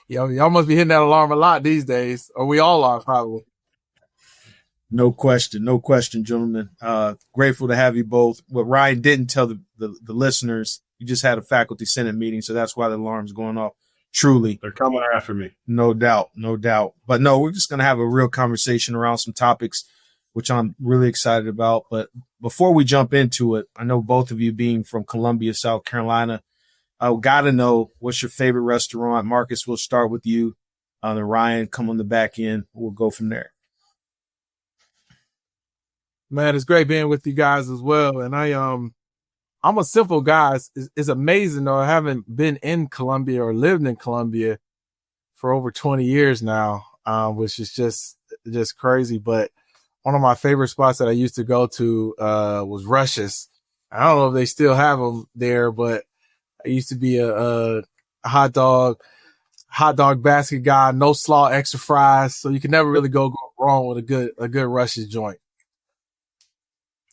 Y'all must be hitting that alarm a lot these days, or we all are probably. No question, gentlemen. Grateful to have you both. What Ryan didn't tell the listeners, you just had a faculty senate meeting, so that's why the alarm's going off. Truly. They're coming after me. No doubt. But no, we're just going to have a real conversation around some topics, which I'm really excited about. But before we jump into it, I know both of you being from Columbia, South Carolina, I got to know, what's your favorite restaurant? Marcus, we'll start with you. Then Ryan, come on the back end. We'll go from there. Man, it's great being with you guys as well. And I'm a simple guy. It's amazing, though. I haven't been in Columbia or lived in Columbia for over 20 years now, which is just crazy. But one of my favorite spots that I used to go to was Rush's. I don't know if they still have them there, but I used to be a hot dog basket guy, no slaw, extra fries. So you can never really go wrong with a good Rush's joint.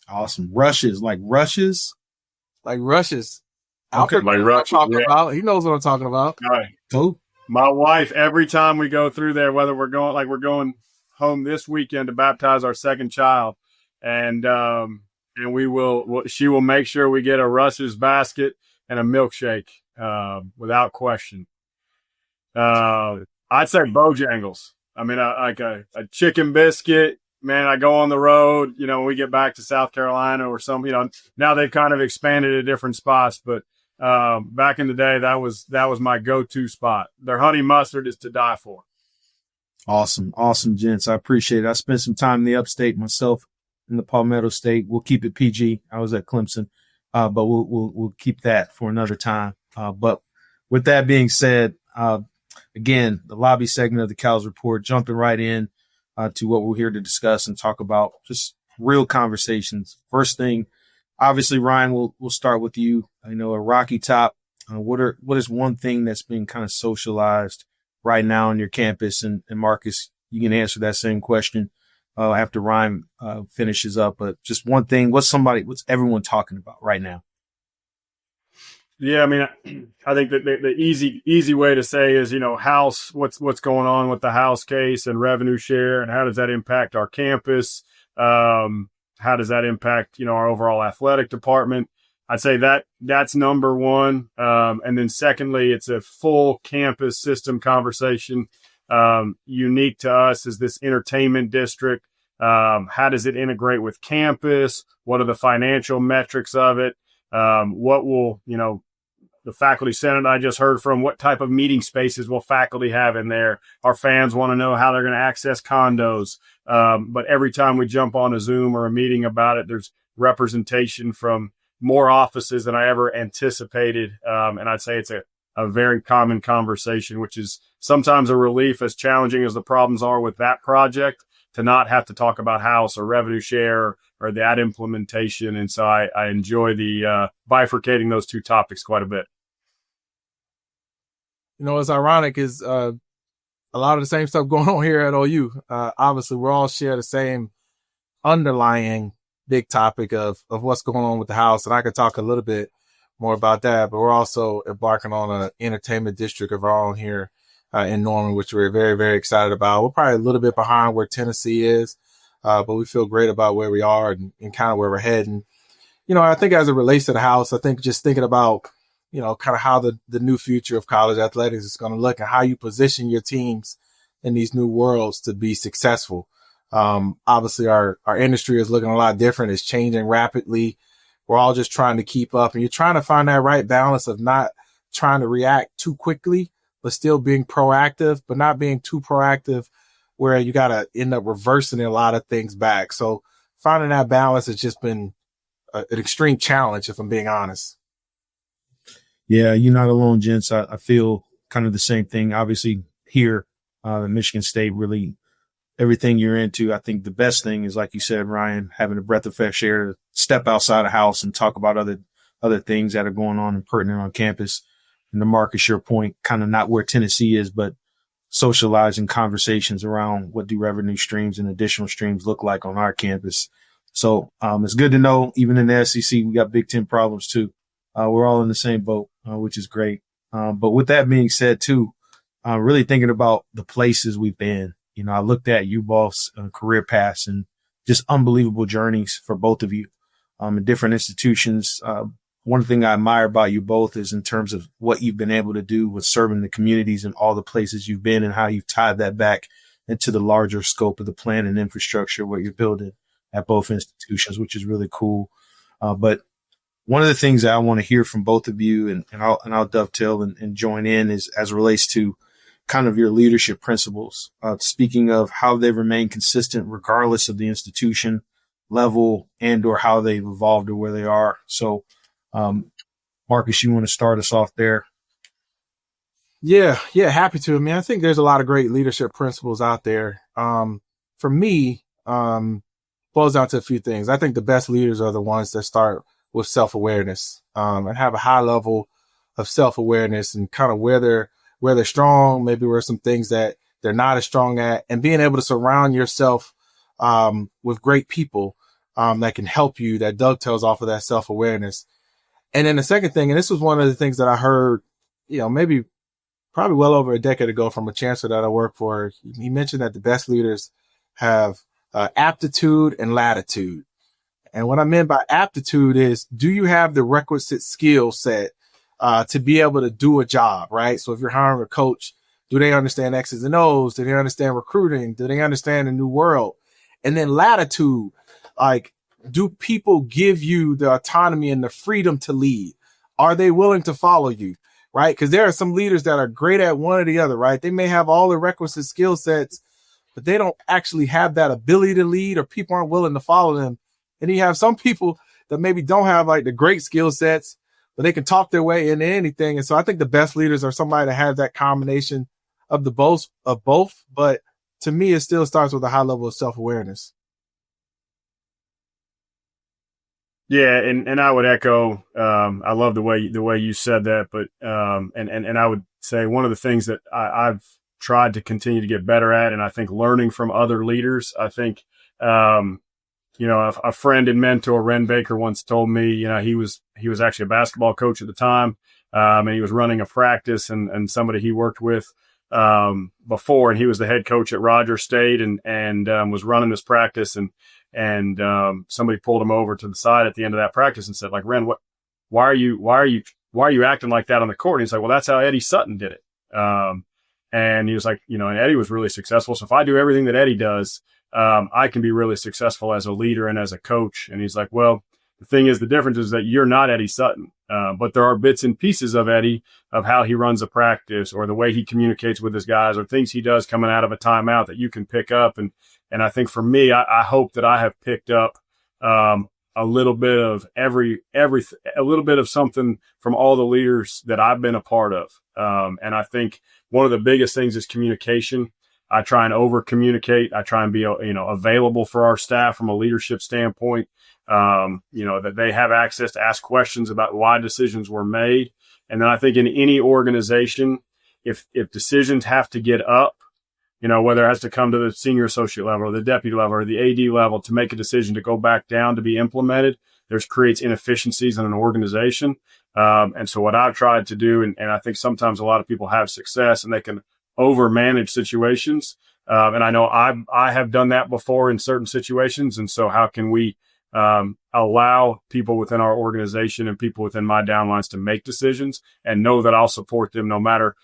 Awesome. Rushes, like Rushes? Like Rush's. Okay. Like Rush. About. He knows what I'm talking about. All right. Cool. My wife, every time we go through there, whether we're going home this weekend to baptize our second child, and she will make sure we get a Rush's basket and a milkshake, without question. I'd say Bojangles. I mean, like a chicken biscuit. Man, I go on the road, when we get back to South Carolina or some, now they've kind of expanded to different spots, but back in the day, that was my go-to spot. Their honey mustard is to die for. Awesome, gents. I appreciate it. I spent some time in the upstate myself, in the Palmetto State. We'll keep it PG. I was at Clemson. but we'll keep that for another time. But with that being said, again, the lobby segment of the CALS report, jumping right in to what we're here to discuss and talk about, just real conversations. First thing, obviously, Ryan, we'll start with you. I know a Rocky Top. What is one thing that's being kind of socialized right now on your campus? And Marcus, you can answer that same question after Ryan finishes up. But just one thing, what's everyone talking about right now? Yeah, I mean, I think that the easy way to say is, house, what's going on with the house case and revenue share, and how does that impact our campus? How does that impact, our overall athletic department? I'd say that's number one. And then secondly, it's a full campus system conversation. Unique to us is this entertainment district. How does it integrate with campus? What are the financial metrics of it? What will, the faculty senate I just heard from, what type of meeting spaces will faculty have in there? Our fans want to know how they're going to access condos. But every time we jump on a Zoom or a meeting about it, there's representation from more offices than I ever anticipated. And I'd say it's a very common conversation, which is sometimes a relief, as challenging as the problems are with that project, to not have to talk about house or revenue share or that implementation. And so I enjoy the bifurcating those two topics quite a bit. What's ironic is a lot of the same stuff going on here at OU. Obviously, we're all share the same underlying big topic of what's going on with the house. And I could talk a little bit more about that, but we're also embarking on an entertainment district of our own here in Norman, which we're very, very excited about. We're probably a little bit behind where Tennessee is, but we feel great about where we are and kind of where we're heading. I think as it relates to the house, I think just thinking about, kind of how the new future of college athletics is going to look and how you position your teams in these new worlds to be successful. Obviously our industry is looking a lot different. It's changing rapidly. We're all just trying to keep up, and you're trying to find that right balance of not trying to react too quickly, but still being proactive, but not being too proactive where you got to end up reversing a lot of things back. So finding that balance has just been an extreme challenge, if I'm being honest. Yeah, you're not alone, gents. I feel kind of the same thing. Obviously here at Michigan State, really everything you're into. I think the best thing is, like you said, Ryan, having a breath of fresh air to step outside the house and talk about other things that are going on and pertinent on campus. And to Marcus, your point, kind of not where Tennessee is, but socializing conversations around what do revenue streams and additional streams look like on our campus. So it's good to know, even in the SEC, we got Big Ten problems too. We're all in the same boat, which is great. But with that being said too, really thinking about the places we've been. I looked at you both's career paths and just unbelievable journeys for both of you in different institutions. One thing I admire about you both is in terms of what you've been able to do with serving the communities and all the places you've been and how you've tied that back into the larger scope of the plan and infrastructure, what you're building at both institutions, which is really cool. But one of the things that I want to hear from both of you, and I'll dovetail and join in, is as it relates to kind of your leadership principles. Speaking of how they remain consistent regardless of the institution level and or how they've evolved or where they are. So, Marcus, you want to start us off there? Yeah, happy to. I mean, I think there's a lot of great leadership principles out there. For me, boils down to a few things. I think the best leaders are the ones that start with self-awareness, and have a high level of self-awareness and kind of where they're strong, maybe where some things that they're not as strong at, and being able to surround yourself with great people that can help you, that dovetails off of that self-awareness. And then the second thing, and this was one of the things that I heard, maybe probably well over a decade ago from a chancellor that I work for. He mentioned that the best leaders have aptitude and latitude. And what I meant by aptitude is, do you have the requisite skill set to be able to do a job, right? So if you're hiring a coach, do they understand X's and O's? Do they understand recruiting? Do they understand the new world? And then latitude, like, do people give you the autonomy and the freedom to lead? Are they willing to follow you, right? Because there are some leaders that are great at one or the other, right? They may have all the requisite skill sets, but they don't actually have that ability to lead, or people aren't willing to follow them. And you have some people that maybe don't have like the great skill sets, but they can talk their way into anything. And so I think the best leaders are somebody that has that combination of both. But to me, it still starts with a high level of self-awareness. Yeah, and I would echo. I love the way you said that, but and I would say one of the things that I've tried to continue to get better at, and I think learning from other leaders. I think a friend and mentor, Ren Baker, once told me, he was actually a basketball coach at the time, and he was running a practice, and somebody he worked with before, and he was the head coach at Rogers State, and was running this practice, and somebody pulled him over to the side at the end of that practice and said, like, Ren, why are you acting like that on the court? And he's like, well, that's how Eddie Sutton did it. And he was like, and Eddie was really successful. So if I do everything that Eddie does, I can be really successful as a leader and as a coach. And he's like, well, the thing is, the difference is that you're not Eddie Sutton, but there are bits and pieces of Eddie, of how he runs a practice or the way he communicates with his guys or things he does coming out of a timeout that you can pick up. And I think for me, I hope that I have picked up a little bit of a little bit of something from all the leaders that I've been a part of. And I think one of the biggest things is communication. I try and over communicate. I try and be, available for our staff from a leadership standpoint. That they have access to ask questions about why decisions were made. And then I think in any organization, if decisions have to get up, whether it has to come to the senior associate level or the deputy level or the AD level to make a decision to go back down to be implemented, creates inefficiencies in an organization. And so what I've tried to do, and I think sometimes a lot of people have success and they can over manage situations. And I know I have done that before in certain situations. And so how can we allow people within our organization and people within my downlines to make decisions and know that I'll support them no matter,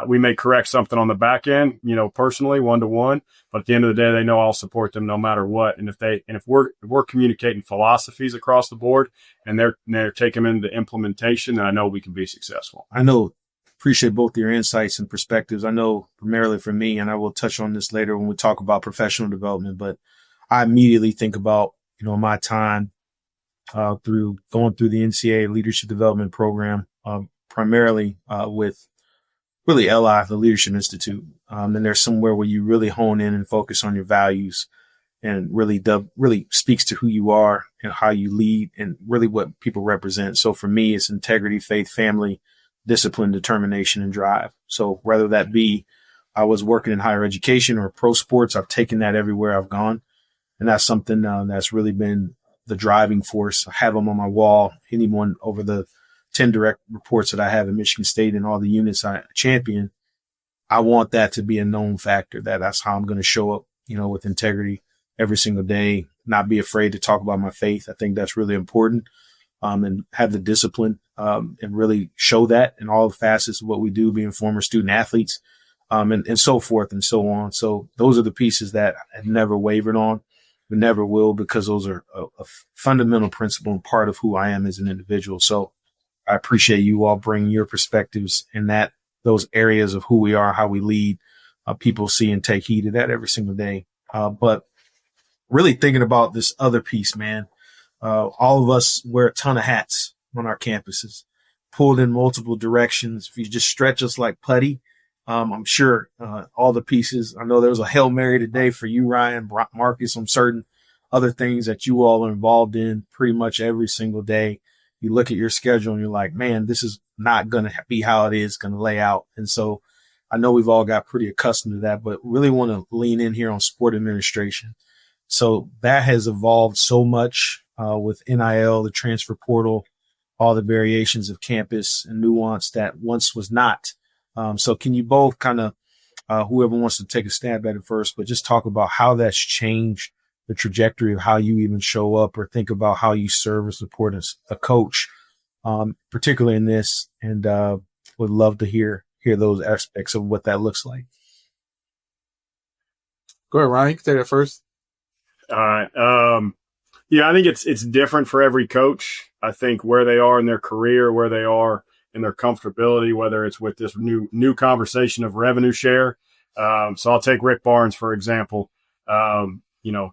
we may correct something on the back end, personally, one-to-one, but at the end of the day, they know I'll support them no matter what. And if we're communicating philosophies across the board and they're taking them into implementation, then I know we can be successful. Appreciate both your insights and perspectives. I know primarily for me, and I will touch on this later when we talk about professional development, but I immediately think about, my time going through the NCAA leadership development program, primarily with really LI, the Leadership Institute. And there's somewhere where you really hone in and focus on your values and really speaks to who you are and how you lead and really what people represent. So for me, it's integrity, faith, family, discipline, determination, and drive. So whether that be I was working in higher education or pro sports, I've taken that everywhere I've gone. And that's something that's really been the driving force. I have them on my wall. Anyone over the 10 direct reports that I have in Michigan State and all the units I champion, I want that to be a known factor. That's how I'm going to show up, with integrity every single day, not be afraid to talk about my faith. I think that's really important. And have the discipline, and really show that in all the facets of what we do, being former student athletes, and so forth and so on. So those are the pieces that I've never wavered on. We never will, because those are a fundamental principle and part of who I am as an individual. So I appreciate you all bringing your perspectives in those areas of who we are, how we lead. People see and take heed of that every single day. But really thinking about this other piece, man, all of us wear a ton of hats on our campuses, pulled in multiple directions. If you just stretch us like putty, I'm sure all the pieces. I know there was a Hail Mary today for you, Ryan, Marcus, on certain other things that you all are involved in pretty much every single day. You look at your schedule and you're like, man, this is not going to be how it is going to lay out. And so I know we've all got pretty accustomed to that, but really want to lean in here on sport administration. So that has evolved so much with NIL, the transfer portal, all the variations of campus and nuance that once was not. So can you both kind of, whoever wants to take a stab at it first, but just talk about how that's changed the trajectory of how you even show up or think about how you serve or support a coach, particularly in this, and would love to hear those aspects of what that looks like. Go ahead, Ryan. You can take that first. All right. Yeah, I think it's different for every coach. I think where they are in their career, where they are in their comfortability, whether it's with this new conversation of revenue share. So I'll take Rick Barnes, for example.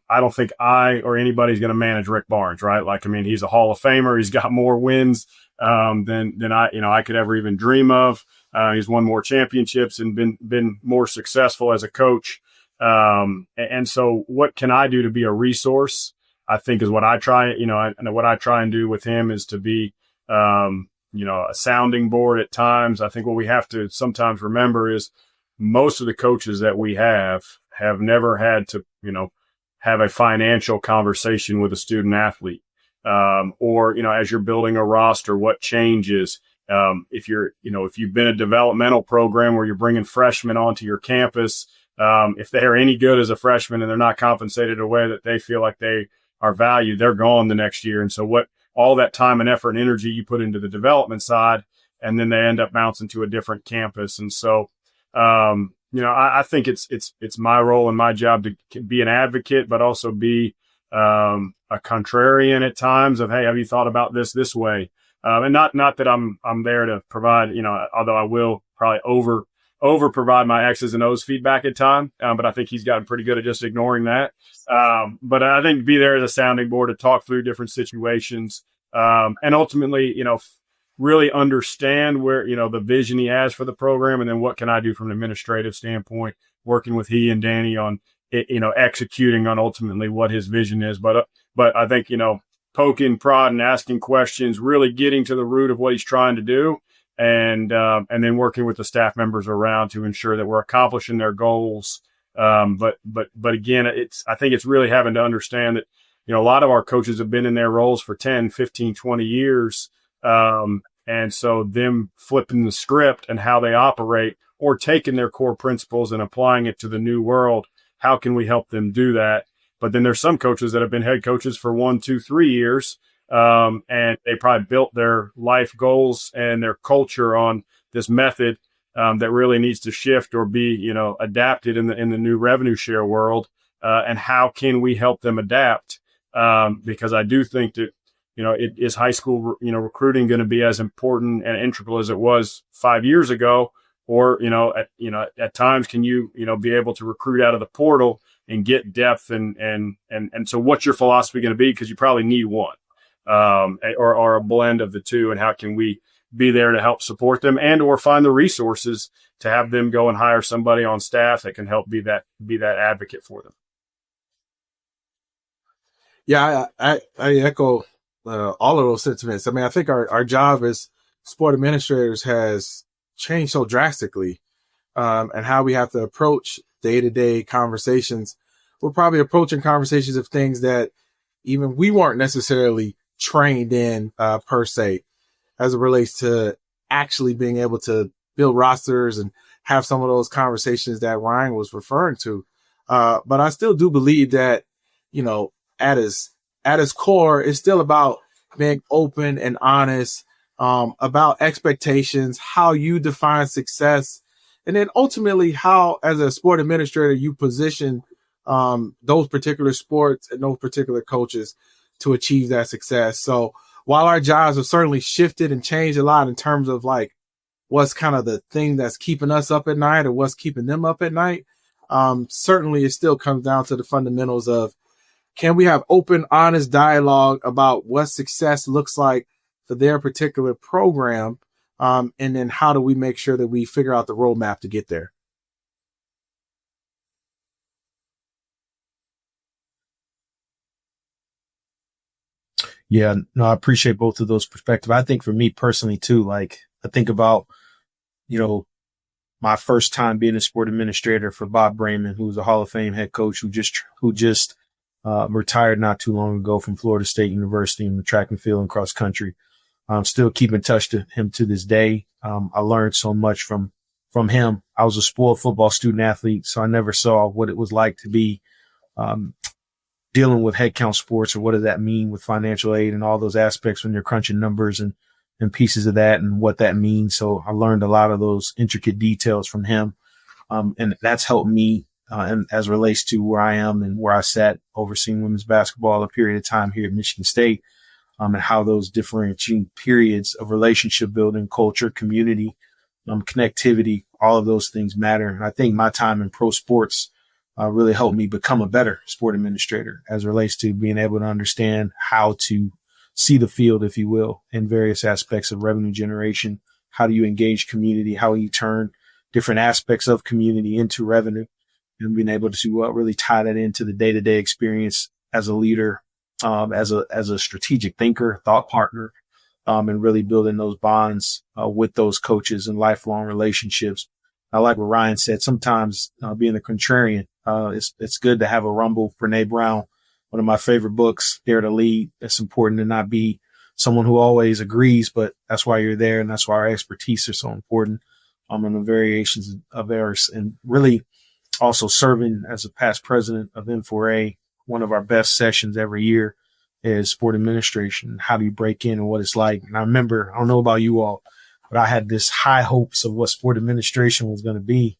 I don't think I or anybody's going to manage Rick Barnes, right? Like, I mean, he's a Hall of Famer. He's got more wins than I could ever even dream of. He's won more championships and been more successful as a coach. And so what can I do to be a resource? I think is what I try, what I try and do with him is to be, a sounding board at times. I think what we have to sometimes remember is most of the coaches that we have never had to, have a financial conversation with a student athlete. Or, as you're building a roster, what changes? If you've been a developmental program where you're bringing freshmen onto your campus, if they are any good as a freshman and they're not compensated in a way that they feel like they are valued, they're gone the next year. And so all that time and effort and energy you put into the development side, and then they end up bouncing to a different campus. And so, I think it's my role and my job to be an advocate, but also be a contrarian at times of, hey, have you thought about this way? And not that I'm there to provide, although I will probably over provide my X's and O's feedback at time. But I think he's gotten pretty good at just ignoring that. But I think be there as a sounding board to talk through different situations. And ultimately, really understand where, the vision he has for the program. And then what can I do from an administrative standpoint, working with he and Danny on, executing on ultimately what his vision is. But I think, poking, prodding, asking questions, really getting to the root of what he's trying to do. And then working with the staff members around to ensure that we're accomplishing their goals. But again, I think it's really having to understand that, a lot of our coaches have been in their roles for 10, 15, 20 years. And so them flipping the script and how they operate or taking their core principles and applying it to the new world, how can we help them do that? But then there's some coaches that have been head coaches for 1, 2, 3 years. And they probably built their life goals and their culture on this method that really needs to shift or be, adapted in the new revenue share world. And how can we help them adapt? Because I do think that, is high school, recruiting going to be as important and integral as it was 5 years ago? Or, at times, can you, be able to recruit out of the portal and get depth? And so what's your philosophy going to be? Because you probably need one. Or a blend of the two, and how can we be there to help support them and or find the resources to have them go and hire somebody on staff that can help be that advocate for them. Yeah, I echo all of those sentiments. I mean, I think our job as sport administrators has changed so drastically, and how we have to approach day-to-day conversations. We're probably approaching conversations of things that even we weren't necessarily trained in per se, as it relates to actually being able to build rosters and have some of those conversations that Ryan was referring to. But I still do believe that, at its core, it's still about being open and honest, about expectations, how you define success, and then ultimately how, as a sport administrator, you position those particular sports and those particular coaches to achieve that success. So while our jobs have certainly shifted and changed a lot in terms of like what's kind of the thing that's keeping us up at night or what's keeping them up at night, certainly it still comes down to the fundamentals of, can we have open, honest dialogue about what success looks like for their particular program? And then how do we make sure that we figure out the roadmap to get there? Yeah, no, I appreciate both of those perspectives. I think for me personally too, like I think about, my first time being a sport administrator for Bob Brayman, who's a Hall of Fame head coach who just retired not too long ago from Florida State University in the track and field and cross country. Still keep in touch to him to this day. I learned so much from him. I was a spoiled football student athlete, so I never saw what it was like to be dealing with head count sports, or what does that mean with financial aid and all those aspects when you're crunching numbers and pieces of that and what that means. So I learned a lot of those intricate details from him. And that's helped me and as relates to where I am and where I sat overseeing women's basketball a period of time here at Michigan State, and how those differentiating periods of relationship building, culture, community, connectivity, all of those things matter. And I think my time in pro sports really helped me become a better sport administrator as it relates to being able to understand how to see the field, if you will, in various aspects of revenue generation. How do you engage community? How do you turn different aspects of community into revenue? And being able to really tie that into the day-to-day experience as a leader, as a strategic thinker, thought partner, and really building those bonds with those coaches and lifelong relationships. I like what Ryan said. Sometimes being a contrarian, it's good to have a rumble. Brene Brown, one of my favorite books, Dare to Lead. It's important to not be someone who always agrees, but that's why you're there, and that's why our expertise is so important on the variations of errors. And really also serving as a past president of N4A, one of our best sessions every year is sport administration. How do you break in and what it's like? And I remember, I don't know about you all, but I had this high hopes of what sport administration was going to be.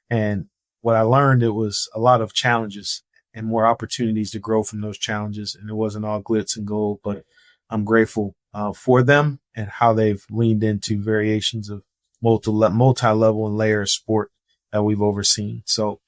And what I learned, it was a lot of challenges and more opportunities to grow from those challenges. And it wasn't all glitz and gold, but I'm grateful for them and how they've leaned into variations of multi-level and layer of sport that we've overseen. So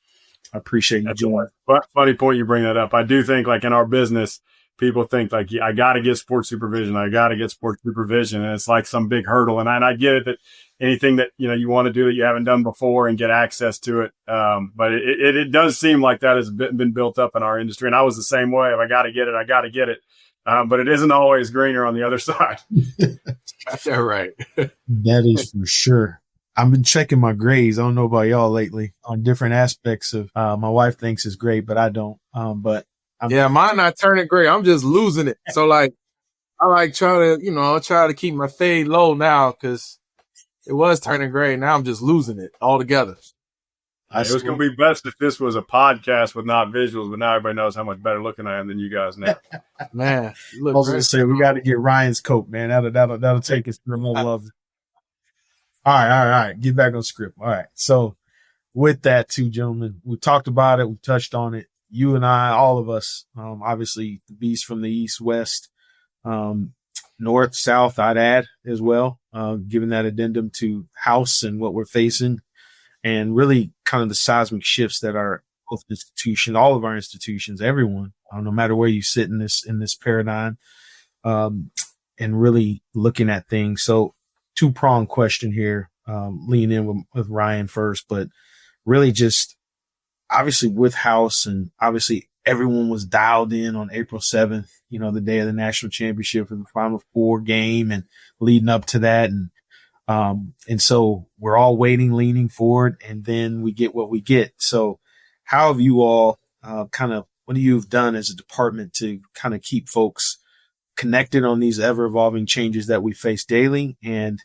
I appreciate you joining. Funny point you bring that up. I do think, like, in our business, people think like, I got to get sports supervision. And it's like some big hurdle. And I get it that anything that, you want to do that you haven't done before and get access to it. But it does seem like that has been built up in our industry. And I was the same way. If I got to get it, I got to get it. But it isn't always greener on the other side. That's right. That is for sure. I've been checking my grades. I don't know about y'all lately on different aspects of, my wife thinks it's great, but I don't. But mine not turning gray. I'm just losing it. So like, I like trying to, I try to keep my fade low now because it was turning gray. Now I'm just losing it altogether. It was going to be best if this was a podcast with not visuals, but now everybody knows how much better looking I am than you guys now. Man, I was going to say, we got to get Ryan's coat, man. That'll take us to the level of it. All right. Get back on script. All right. So with that too, gentlemen, we talked about it. We touched on it. You and I, all of us, obviously the beast from the east, west, north, south, I'd add as well, given that addendum to house and what we're facing and really kind of the seismic shifts that our both institution, all of our institutions, everyone, no matter where you sit in this paradigm, and really looking at things. So, two-pronged question here, lean in with Ryan first, but really just obviously with house and obviously everyone was dialed in on April 7th, the day of the national championship for the Final Four game and leading up to that. And so we're all waiting, leaning forward, and then we get what we get. So how have you all what have you done as a department to kind of keep folks connected on these ever evolving changes that we face daily, and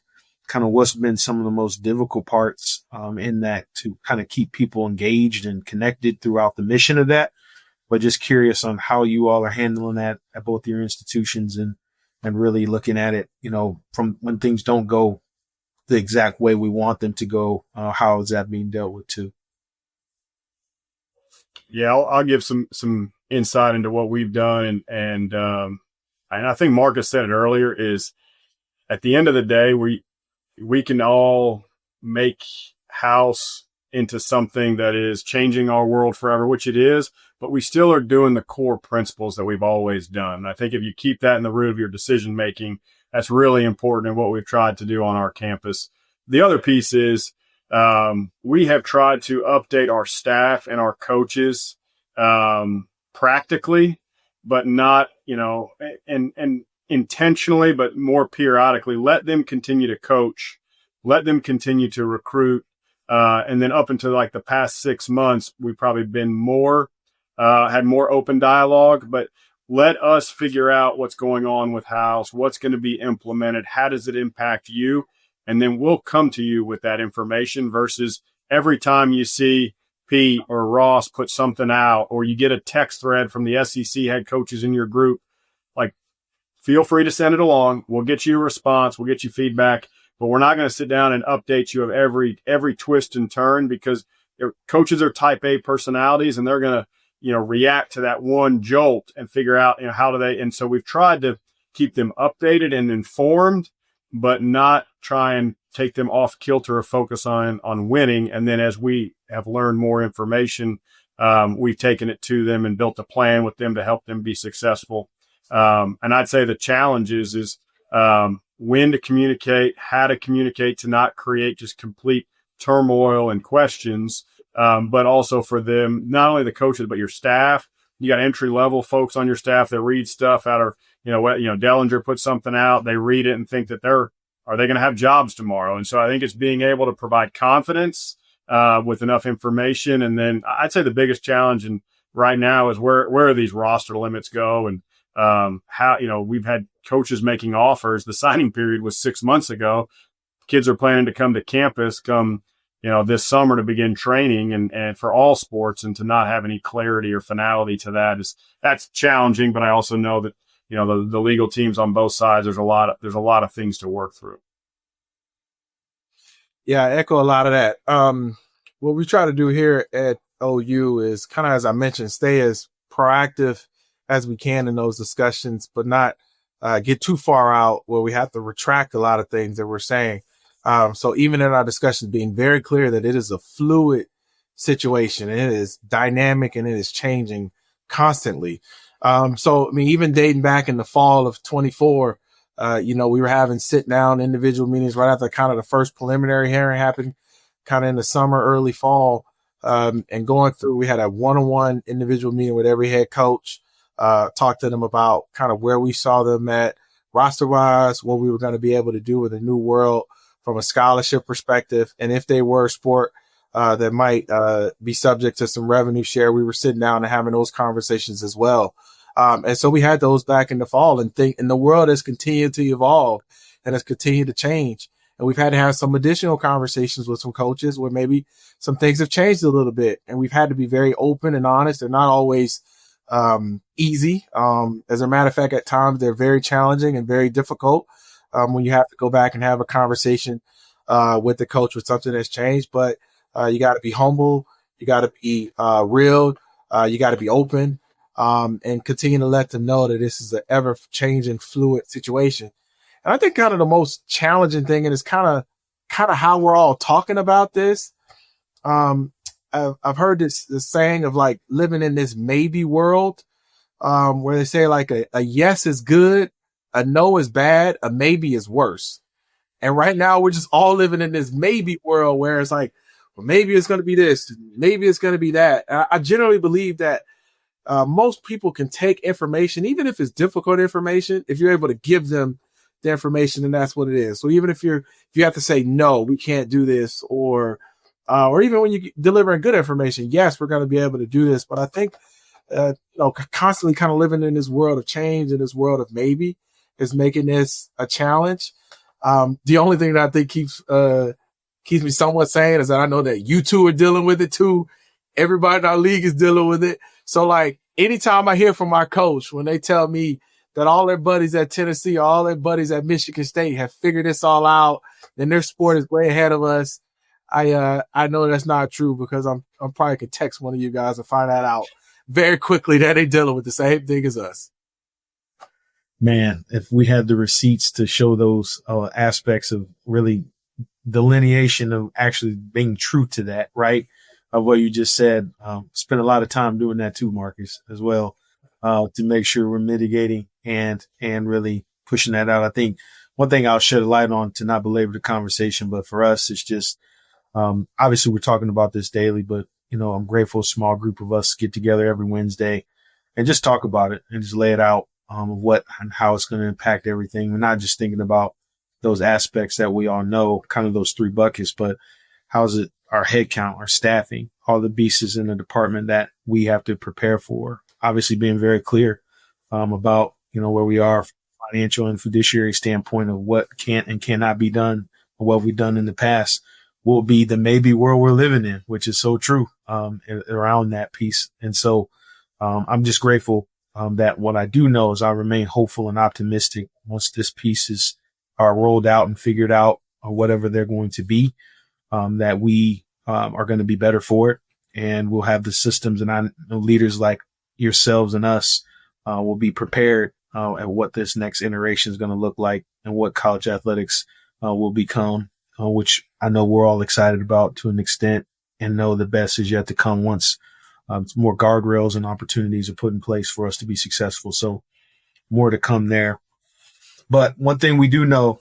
kind of what's been some of the most difficult parts in that to kind of keep people engaged and connected throughout the mission of that? But just curious on how you all are handling that at both your institutions and really looking at it, from when things don't go the exact way we want them to go. How is that being dealt with too? Yeah, I'll give some insight into what we've done. And I think Marcus said it earlier, is at the end of the day, we can all make house into something that is changing our world forever, which it is, but we still are doing the core principles that we've always done. And I think if you keep that in the root of your decision making, that's really important in what we've tried to do on our campus. The other piece is we have tried to update our staff and our coaches practically, but not, and intentionally, but more periodically. Let them continue to coach, let them continue to recruit. And then up until like the past 6 months, we've probably been had more open dialogue, but let us figure out what's going on with house, what's going to be implemented, how does it impact you? And then we'll come to you with that information versus every time you see Pete or Ross put something out, or you get a text thread from the SEC head coaches in your group, like, feel free to send it along. We'll get you a response. We'll get you feedback, but we're not going to sit down and update you of every twist and turn, because coaches are type A personalities and they're going to, react to that one jolt and figure out, how do they. And so we've tried to keep them updated and informed, but not try and take them off kilter or focus on winning. And then as we have learned more information, we've taken it to them and built a plan with them to help them be successful. And I'd say the challenge is when to communicate, how to communicate to not create just complete turmoil and questions, but also for them, not only the coaches, but your staff. You got entry level folks on your staff that read stuff out of, Dellinger puts something out, they read it and think that are they going to have jobs tomorrow? And so I think it's being able to provide confidence with enough information. And then I'd say the biggest challenge right now is where these roster limits go, and how, we've had coaches making offers. The signing period was 6 months ago. Kids are planning to come to campus this summer to begin training and for all sports, and to not have any clarity or finality to that's challenging. But I also know that, the legal teams on both sides, there's a lot of things to work through. Yeah, I echo a lot of that. What we try to do here at OU is kind of, as I mentioned, stay as proactive as we can in those discussions, but not get too far out where we have to retract a lot of things that we're saying. So even in our discussions, being very clear that it is a fluid situation, it is dynamic, and it is changing constantly. Even dating back in the fall of 24, we were having sit down individual meetings right after kind of the first preliminary hearing happened, kind of in the summer, early fall, and going through, we had a one-on-one individual meeting with every head coach, talk to them about kind of where we saw them at roster wise, what we were going to be able to do with a new world from a scholarship perspective. And if they were a sport that might be subject to some revenue share, we were sitting down and having those conversations as well. And so we had those back in the fall, and the world has continued to evolve and has continued to change. And we've had to have some additional conversations with some coaches where maybe some things have changed a little bit, and we've had to be very open and honest. They're not always easy. As a matter of fact, at times they're very challenging and very difficult when you have to go back and have a conversation with the coach with something that's changed. But you got to be humble. You got to be real. You got to be open. And continue to let them know that this is an ever-changing, fluid situation. And I think kind of the most challenging thing, and it's kind of how we're all talking about this. I've heard this saying of like living in this maybe world, where they say like a yes is good, a no is bad, a maybe is worse. And right now we're just all living in this maybe world where it's like, well, maybe it's going to be this, maybe it's going to be that. And I generally believe that most people can take information, even if it's difficult information, if you're able to give them the information, and that's what it is. So even if you have to say, no, we can't do this, or even when you're delivering good information, yes, we're going to be able to do this. But I think, constantly kind of living in this world of change, in this world of maybe, is making this a challenge. The only thing that I think keeps me somewhat sane is that I know that you two are dealing with it too. Everybody in our league is dealing with it. So like anytime I hear from my coach, when they tell me that all their buddies at Tennessee, all their buddies at Michigan State have figured this all out and their sport is way ahead of us, I know that's not true, because I'm probably could text one of you guys and find that out very quickly that they dealing with the same thing as us. Man, if we had the receipts to show those aspects of really delineation of actually being true to that, right? Of what you just said, spend a lot of time doing that too, Marcus, as well, to make sure we're mitigating and really pushing that out. I think one thing I'll shed a light on, to not belabor the conversation, but for us, it's just, obviously we're talking about this daily, but I'm grateful a small group of us get together every Wednesday and just talk about it and just lay it out, of what and how it's going to impact everything. We're not just thinking about those aspects that we all know, kind of those three buckets, but how's it, our head count, our staffing, all the pieces in the department that we have to prepare for. Obviously being very clear about, where we are from a financial and fiduciary standpoint of what can and cannot be done, or what we've done in the past will be the maybe world we're living in, which is so true around that piece. And so I'm just grateful that what I do know is I remain hopeful and optimistic once this pieces are rolled out and figured out, or whatever they're going to be, that we are going to be better for it, and we'll have the systems, and leaders like yourselves and us will be prepared at what this next iteration is going to look like and what college athletics will become, which I know we're all excited about to an extent, and know the best is yet to come once more guardrails and opportunities are put in place for us to be successful. So more to come there. But one thing we do know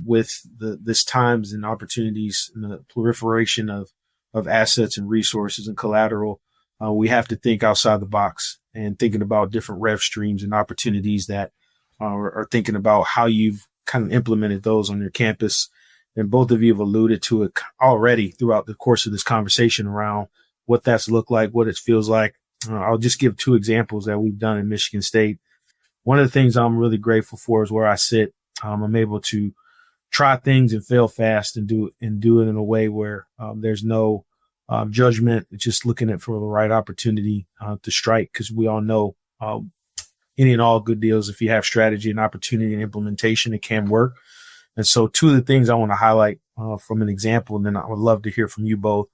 with this times and opportunities and the proliferation of assets and resources and collateral, we have to think outside the box and thinking about different rev streams and opportunities that are thinking about how you've kind of implemented those on your campus. And both of you have alluded to it already throughout the course of this conversation around what that's looked like, what it feels like. I'll just give 2 examples that we've done in Michigan State. One of the things I'm really grateful for is where I sit. I'm able to try things and fail fast and do it in a way where there's no judgment, just looking at for the right opportunity to strike, because we all know any and all good deals, if you have strategy and opportunity and implementation, it can work. And so 2 of the things I want to highlight from an example, and then I would love to hear from you both,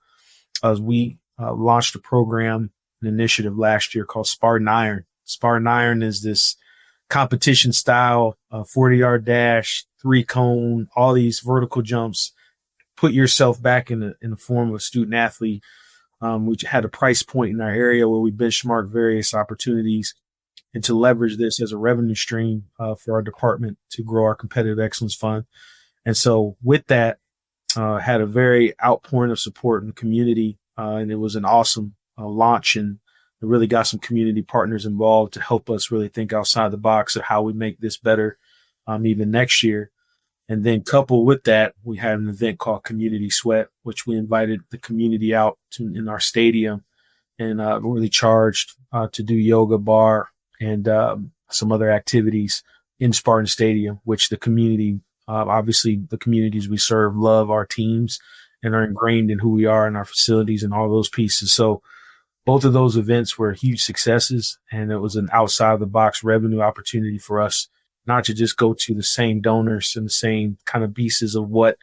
as we launched a program, an initiative last year called Spartan Iron. Spartan Iron is this competition style, 40-yard dash, 3-cone, all these vertical jumps. Put yourself back in the form of a student athlete. We had a price point in our area where we benchmarked various opportunities, and to leverage this as a revenue stream for our department to grow our competitive excellence fund. And so with that, had a very outpouring of support in the community, and it was an awesome launch, and it really got some community partners involved to help us really think outside the box of how we make this better even next year. And then coupled with that, we had an event called Community Sweat, which we invited the community out in our stadium, and really charged to do yoga, bar, and some other activities in Spartan Stadium, which the community, obviously the communities we serve, love our teams and are ingrained in who we are in our facilities and all those pieces. So both of those events were huge successes, and it was an outside of the box revenue opportunity for us, not to just go to the same donors and the same kind of pieces of what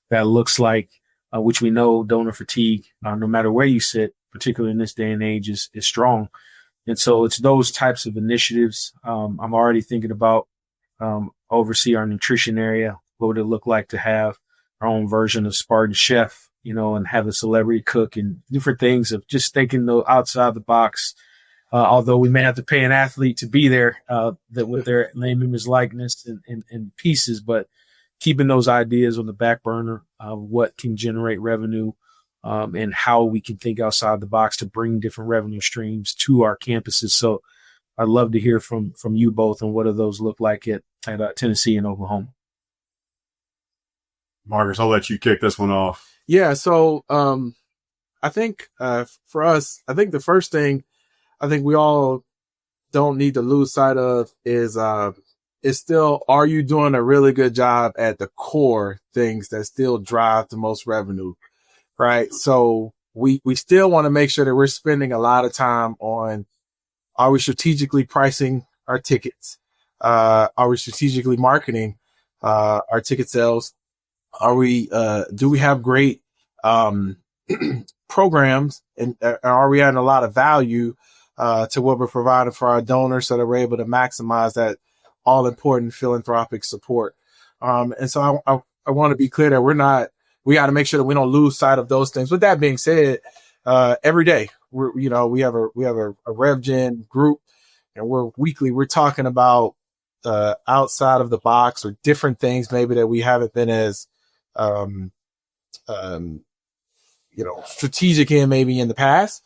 that looks like, which we know donor fatigue, no matter where you sit, particularly in this day and age, is strong. And so it's those types of initiatives. I'm already thinking about oversee our nutrition area. What would it look like to have our own version of Spartan Chef, and have a celebrity cook and different things of just thinking outside the box. Although we may have to pay an athlete to be there, that with their name, image, likeness and pieces, but keeping those ideas on the back burner of what can generate revenue, and how we can think outside the box to bring different revenue streams to our campuses. So I'd love to hear from you both on what do those look like at Tennessee and Oklahoma. Marcus, I'll let you kick this one off. Yeah. So I think for us, I think the first thing I think we all don't need to lose sight of is still, are you doing a really good job at the core things that still drive the most revenue? Right. So we still want to make sure that we're spending a lot of time on, are we strategically pricing our tickets? Are we strategically marketing our ticket sales? Are we, do we have great programs, and are we adding a lot of value to what we're providing for our donors so that we're able to maximize that all important philanthropic support? And so I want to be clear that we got to make sure that we don't lose sight of those things. With that being said, every day we have a Rev Gen group, and we're talking about outside of the box or different things maybe that we haven't been as strategic in maybe in the past.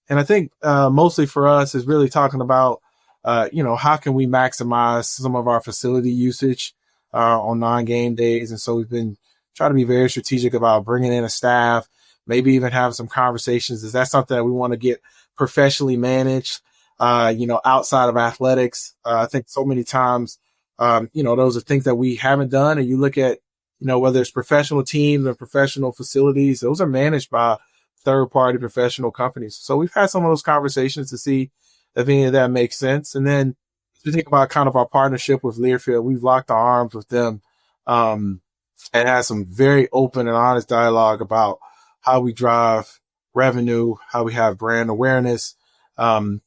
And I think mostly for us is really talking about how can we maximize some of our facility usage on non-game days. And so we've been trying to be very strategic about bringing in a staff, maybe even have some conversations. Is that something that we want to get professionally managed, outside of athletics? I think so many times, those are things that we haven't done. And you look at, whether it's professional teams or professional facilities, those are managed by third-party professional companies. So we've had some of those conversations to see if any of that makes sense. And then to think about kind of our partnership with Learfield, we've locked our arms with them and had some very open and honest dialogue about how we drive revenue, how we have brand awareness, and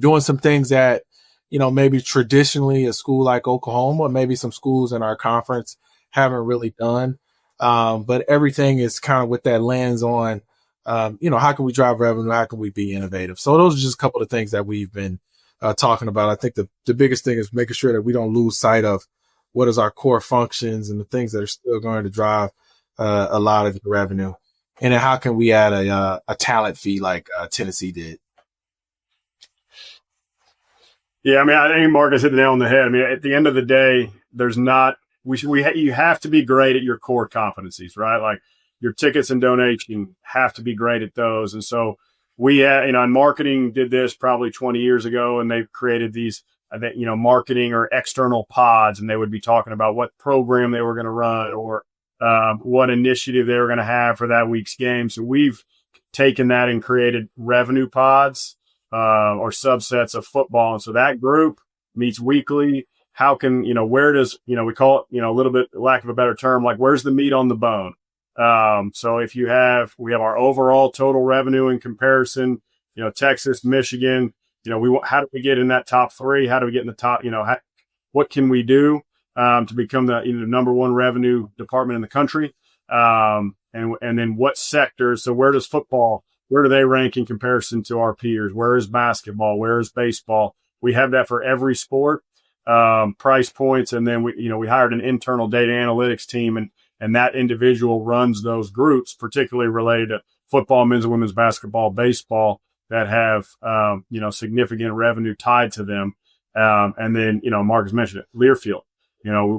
doing some things that, maybe traditionally a school like Oklahoma, or maybe some schools in our conference haven't really done. But everything is kind of with that lens on how can we drive revenue? How can we be innovative? So those are just a couple of things that we've been talking about. I think the biggest thing is making sure that we don't lose sight of what is our core functions and the things that are still going to drive a lot of the revenue. And then how can we add a talent fee like Tennessee did? Yeah, I mean, I think Marcus hit the nail on the head. I mean, at the end of the day, you have to be great at your core competencies, right? Like your tickets and donation have to be great at those. And so and marketing did this probably 20 years ago, and they created these, marketing or external pods, and they would be talking about what program they were going to run or what initiative they were going to have for that week's game. So we've taken that and created revenue pods or subsets of football. And so that group meets weekly. How can, where does, we call it, a little bit, lack of a better term, like where's the meat on the bone? So if we have our overall total revenue in comparison, Texas, Michigan, how do we get in that top three? How do we get in the top, what can we do to become the number one revenue department in the country? And then what sectors? So where does football, where do they rank in comparison to our peers? Where is basketball? Where is baseball? We have that for every sport, price points. And then we hired an internal data analytics team, and that individual runs those groups, particularly related to football, men's and women's basketball, baseball, that have, significant revenue tied to them. And then, Marcus mentioned it, Learfield.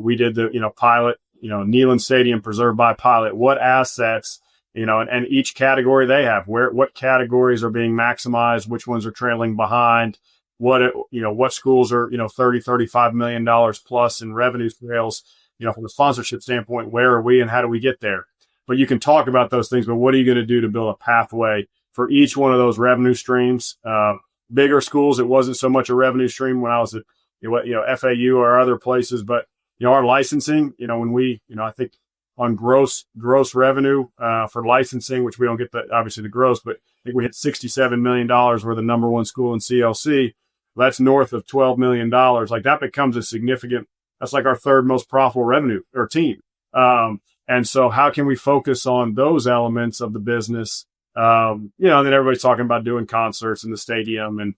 We did the, pilot, Neyland Stadium preserved by pilot. What assets, and each category they have, what categories are being maximized, which ones are trailing behind, what schools are, $30-35 million plus in revenue trails, from a sponsorship standpoint, where are we and how do we get there? But you can talk about those things, but what are you going to do to build a pathway for each one of those revenue streams? Bigger schools, it wasn't so much a revenue stream when I was at, FAU or other places, but, our licensing, when we, I think on gross revenue, for licensing, which we don't get obviously the gross, but I think we hit $67 million. We're the number one school in CLC. That's north of $12 million. Like that becomes a significant, that's like our third most profitable revenue or team. And so how can we focus on those elements of the business? And then everybody's talking about doing concerts in the stadium, and,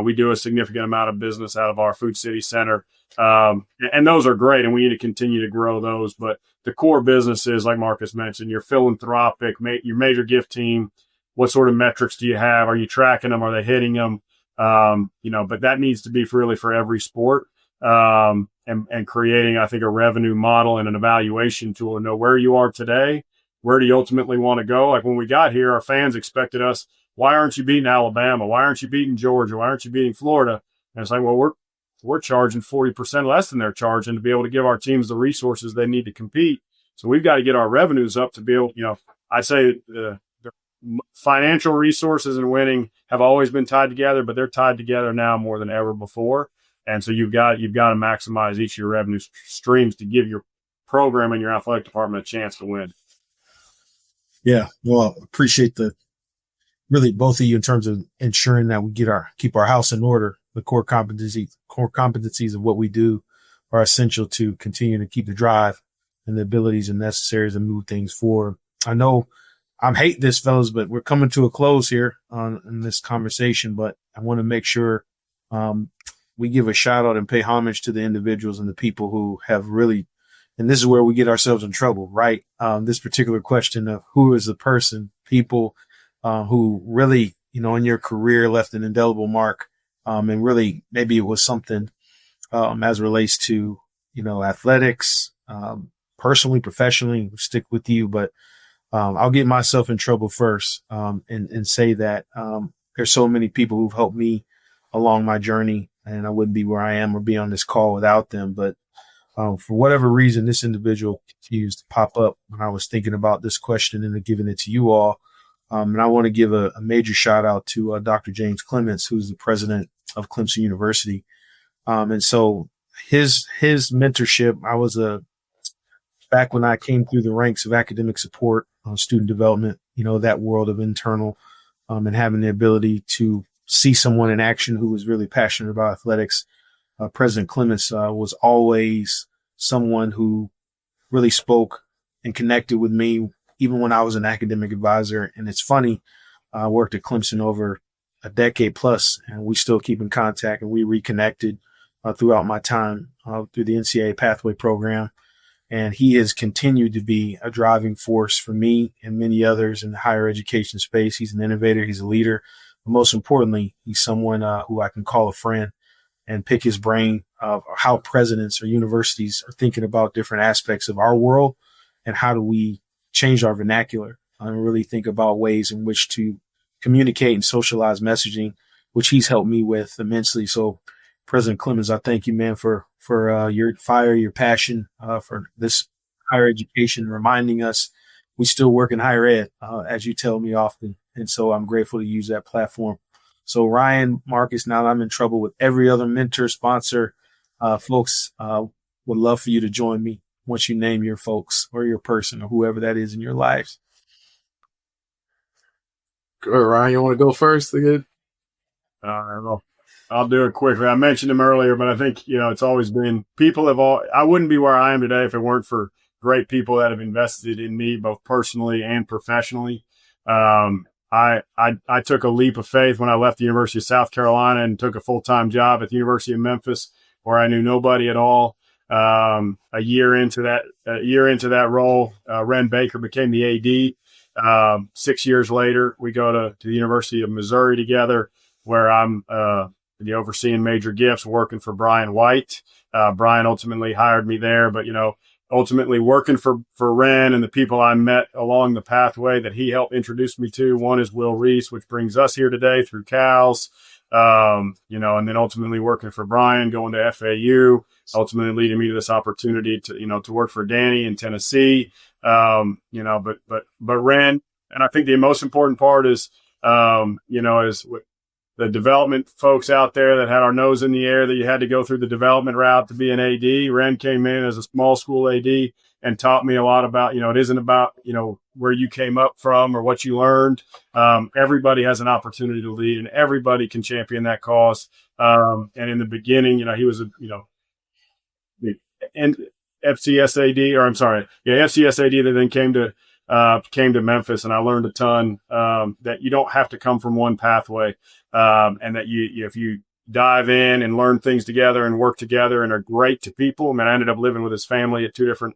we do a significant amount of business out of our Food City Center. And those are great, and we need to continue to grow those. But the core businesses, like Marcus mentioned, your philanthropic, your major gift team, what sort of metrics do you have? Are you tracking them? Are they hitting them? But that needs to be really for every sport. And creating, I think, a revenue model and an evaluation tool to know where you are today. Where do you ultimately want to go? Like when we got here, our fans expected us, why aren't you beating Alabama? Why aren't you beating Georgia? Why aren't you beating Florida? And it's like, well, we're charging 40% less than they're charging to be able to give our teams the resources they need to compete. So we've got to get our revenues up to be able, I say the financial resources and winning have always been tied together, but they're tied together now more than ever before. And so you've got to maximize each of your revenue streams to give your program and your athletic department a chance to win. Yeah, well, appreciate really both of you in terms of ensuring that we keep our house in order. The core competencies of what we do are essential to continue to keep the drive and the abilities and necessaries to move things forward. I know I'm hating this, fellas, but we're coming to a close here in this conversation, but I want to make sure we give a shout out and pay homage to the individuals and the people who have really, and this is where we get ourselves in trouble, right? This particular question of who is the person, people who really, in your career left an indelible mark. And really, maybe it was something as it relates to, athletics, personally, professionally, stick with you. But I'll get myself in trouble first and say that there's so many people who've helped me along my journey, and I wouldn't be where I am or be on this call without them. But for whatever reason, this individual continues to pop up when I was thinking about this question and giving it to you all. And I want to give a major shout out to Dr. James Clements, who's the president of Clemson University. And so his mentorship, I was back when I came through the ranks of academic support, student development, that world of internal, and having the ability to see someone in action who was really passionate about athletics. President Clements was always someone who really spoke and connected with me, even when I was an academic advisor. And it's funny, I worked at Clemson over a decade plus, and we still keep in contact, and we reconnected throughout my time through the NCAA Pathway Program. And he has continued to be a driving force for me and many others in the higher education space. He's an innovator. He's a leader. But most importantly, he's someone who I can call a friend and pick his brain of how presidents or universities are thinking about different aspects of our world and how do we change our vernacular and really think about ways in which to communicate and socialize messaging, which he's helped me with immensely. So, President Clemens, I thank you, man, for your fire, your passion for this higher education, reminding us we still work in higher ed, as you tell me often. And so I'm grateful to use that platform. So Ryan, Marcus, now I'm in trouble with every other mentor, sponsor. Folks, would love for you to join me once you name your folks or your person or whoever that is in your lives. Good, Ryan, you want to go first? Again? I'll do it quickly. I mentioned him earlier, but I think, it's always been I wouldn't be where I am today if it weren't for great people that have invested in me, both personally and professionally. I took a leap of faith when I left the University of South Carolina and took a full-time job at the University of Memphis where I knew nobody at all. A year into that role, Ren Baker became the AD. 6 years later, we go to the University of Missouri together, where I'm the overseeing major gifts, working for Brian White. Brian ultimately hired me there, but ultimately working for Ren and the people I met along the pathway that he helped introduce me to. One is Will Reese, which brings us here today through CALS. And then ultimately working for Brian, going to FAU, ultimately leading me to this opportunity to work for Danny in Tennessee. But Ren, and I think the most important part is the development folks out there that had our nose in the air, that you had to go through the development route to be an AD. Ren came in as a small school AD and taught me a lot about, it isn't about, where you came up from or what you learned. Everybody has an opportunity to lead and everybody can champion that cause. And in the beginning, he was FCSAD that then came to Memphis, and I learned a ton that you don't have to come from one pathway, and that if you dive in and learn things together and work together and are great to people. I mean, I ended up living with his family at two different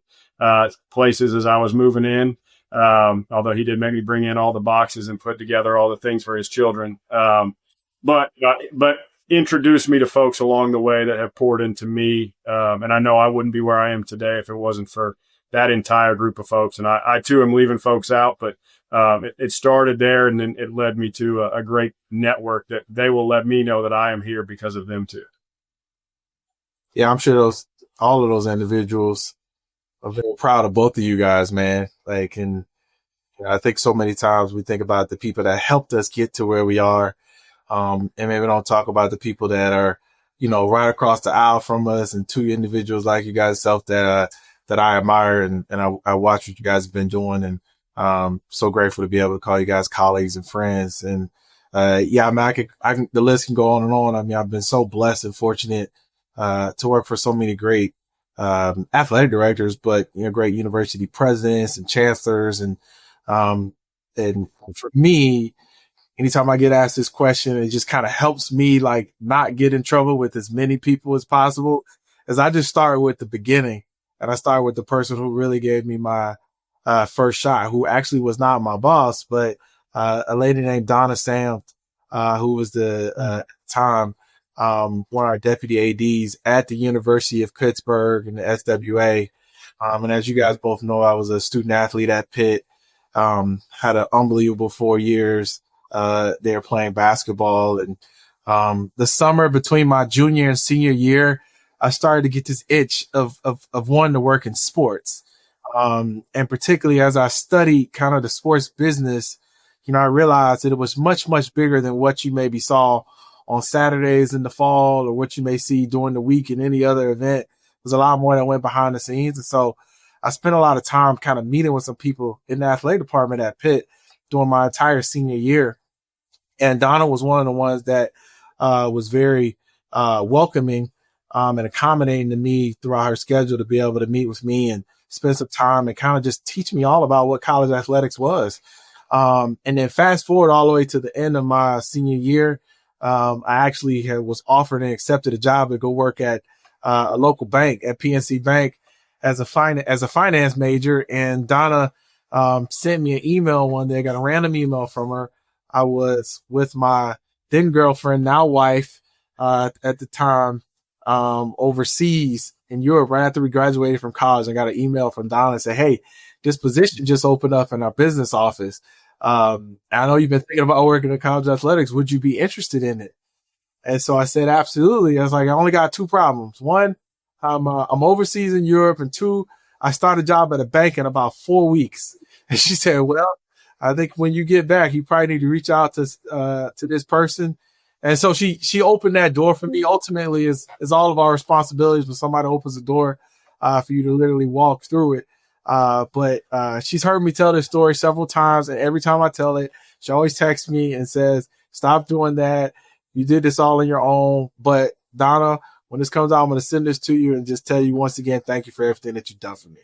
places as I was moving in, although he did make me bring in all the boxes and put together all the things for his children. But introduced me to folks along the way that have poured into me, and I know I wouldn't be where I am today if it wasn't for that entire group of folks. And I too am leaving folks out, but it started there, and then it led me to a great network that they will let me know that I am here because of them too. Yeah, I'm sure all of those individuals are very proud of both of you guys, man. And I think so many times we think about the people that helped us get to where we are, and maybe don't talk about the people that are, right across the aisle from us, and two individuals like you guys self that I admire and I watch what you guys have been doing, and so grateful to be able to call you guys colleagues and friends. And the list can go on and on. I mean, I've been so blessed and fortunate to work for so many great athletic directors, but great university presidents and chancellors, and for me, anytime I get asked this question, it just kind of helps me not get in trouble with as many people as possible, as I just start with the beginning. And I started with the person who really gave me my first shot, who actually was not my boss, but a lady named Donna Samt, who was at the time one of our deputy ADs at the University of Pittsburgh and the SWA. And as you guys both know, I was a student athlete at Pitt, had an unbelievable 4 years there playing basketball. And the summer between my junior and senior year, I started to get this itch of wanting to work in sports. And particularly as I studied kind of the sports business, I realized that it was much, much bigger than what you maybe saw on Saturdays in the fall or what you may see during the week in any other event. There's a lot more that went behind the scenes. And so I spent a lot of time kind of meeting with some people in the athletic department at Pitt during my entire senior year. And Donna was one of the ones that was very welcoming and accommodating to me throughout her schedule to be able to meet with me and spend some time and kind of just teach me all about what college athletics was. And then fast forward all the way to the end of my senior year, I actually was offered and accepted a job to go work at a local bank at PNC Bank as a finance major. And Donna sent me an email one day. I got a random email from her. I was with my then girlfriend, now wife, at the time, overseas in Europe right after we graduated from college. I got an email from Donna and said, "Hey, this position just opened up in our business office. I know you've been thinking about working in college athletics. Would you be interested in it?" And so I said, absolutely. I was like, I only got two problems. One, I'm overseas in Europe. And two, I start a job at a bank in about 4 weeks. And she said, well, I think when you get back, you probably need to reach out to this person. And so she opened that door for me. Ultimately, is all of our responsibilities when somebody opens the door for you to literally walk through it. But she's heard me tell this story several times. And every time I tell it, she always texts me and says, stop doing that. You did this all on your own. But Donna, when this comes out, I'm going to send this to you and just tell you once again, thank you for everything that you've done for me.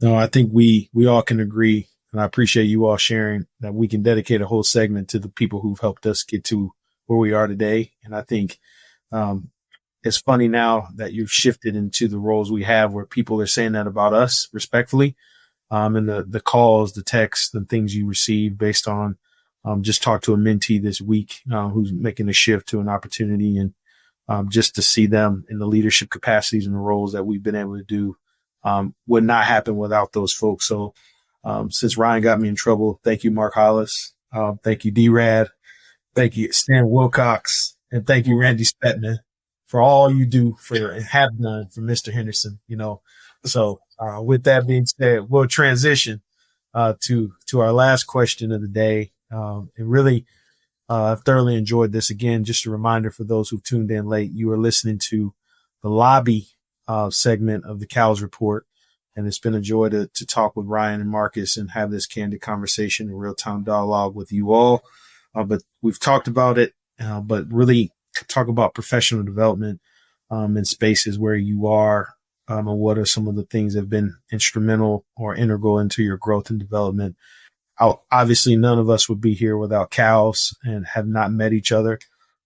No, I think we all can agree. And I appreciate you all sharing that we can dedicate a whole segment to the people who've helped us get to where we are today. And I think it's funny now that you've shifted into the roles we have where people are saying that about us respectfully. And the calls, the texts, the things you receive based on just talked to a mentee this week who's making a shift to an opportunity, and just to see them in the leadership capacities and the roles that we've been able to do would not happen without those folks. So since Ryan got me in trouble, thank you, Mark Hollis. Thank you, D-Rad. Thank you, Stan Wilcox. And thank you, Randy Spetman, for all you do and have done for Mr. Henderson. So with that being said, we'll transition to our last question of the day. And really, I've thoroughly enjoyed this. Again, just a reminder for those who've tuned in late, you are listening to the lobby segment of the CALS report. And it's been a joy to talk with Ryan and Marcus and have this candid conversation and real-time dialogue with you all. But we've talked about it, but really talk about professional development in spaces where you are, and what are some of the things that have been instrumental or integral into your growth and development. Obviously, none of us would be here without CALS and have not met each other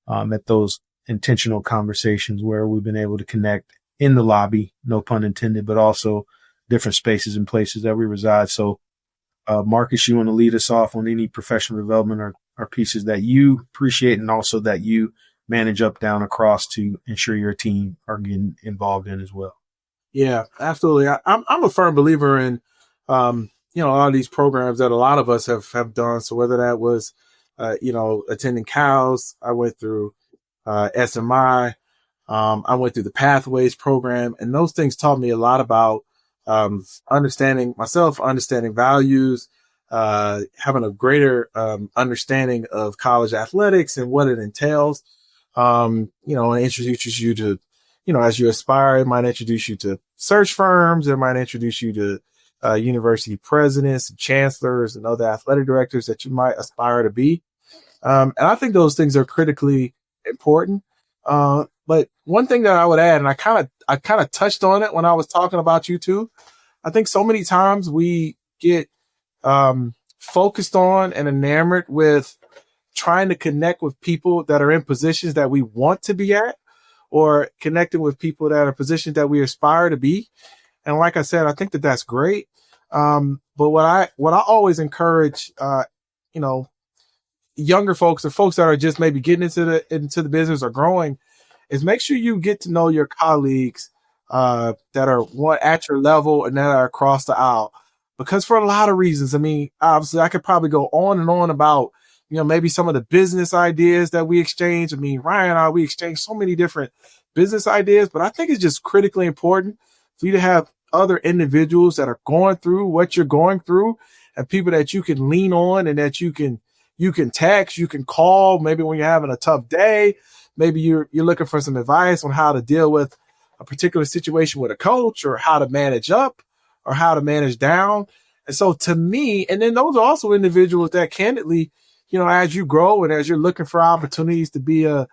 at those intentional conversations where we've been able to connect in the lobby, no pun intended, but also different spaces and places that we reside. So, Marcus, you want to lead us off on any professional development or pieces that you appreciate and also that you manage up, down, across to ensure your team are getting involved in as well? Yeah, absolutely. I'm a firm believer in, a lot of these programs that a lot of us have done. So whether that was, attending CALS, I went through SMI, I went through the Pathways program, and those things taught me a lot about understanding myself, understanding values, having a greater understanding of college athletics and what it entails. It introduces you to, as you aspire, it might introduce you to search firms. It might introduce you to university presidents and chancellors and other athletic directors that you might aspire to be. And I think those things are critically important. But one thing that I would add, and I kind of touched on it when I was talking about you two, I think so many times we get focused on and enamored with trying to connect with people that are in positions that we want to be at, or connecting with people that are positions that we aspire to be. And like I said, I think that that's great. But what I always encourage, younger folks or folks that are just maybe getting into the business or growing, is make sure you get to know your colleagues that are at your level and that are across the aisle. Because for a lot of reasons, obviously I could probably go on and on about, maybe some of the business ideas that we exchange. Ryan and I, we exchange so many different business ideas, but I think it's just critically important for you to have other individuals that are going through what you're going through, and people that you can lean on and that you can text, you can call, maybe when you're having a tough day, maybe you're looking for some advice on how to deal with a particular situation with a coach, or how to manage up or how to manage down. And so to me, and then those are also individuals that candidly, as you grow and as you're looking for opportunities to be a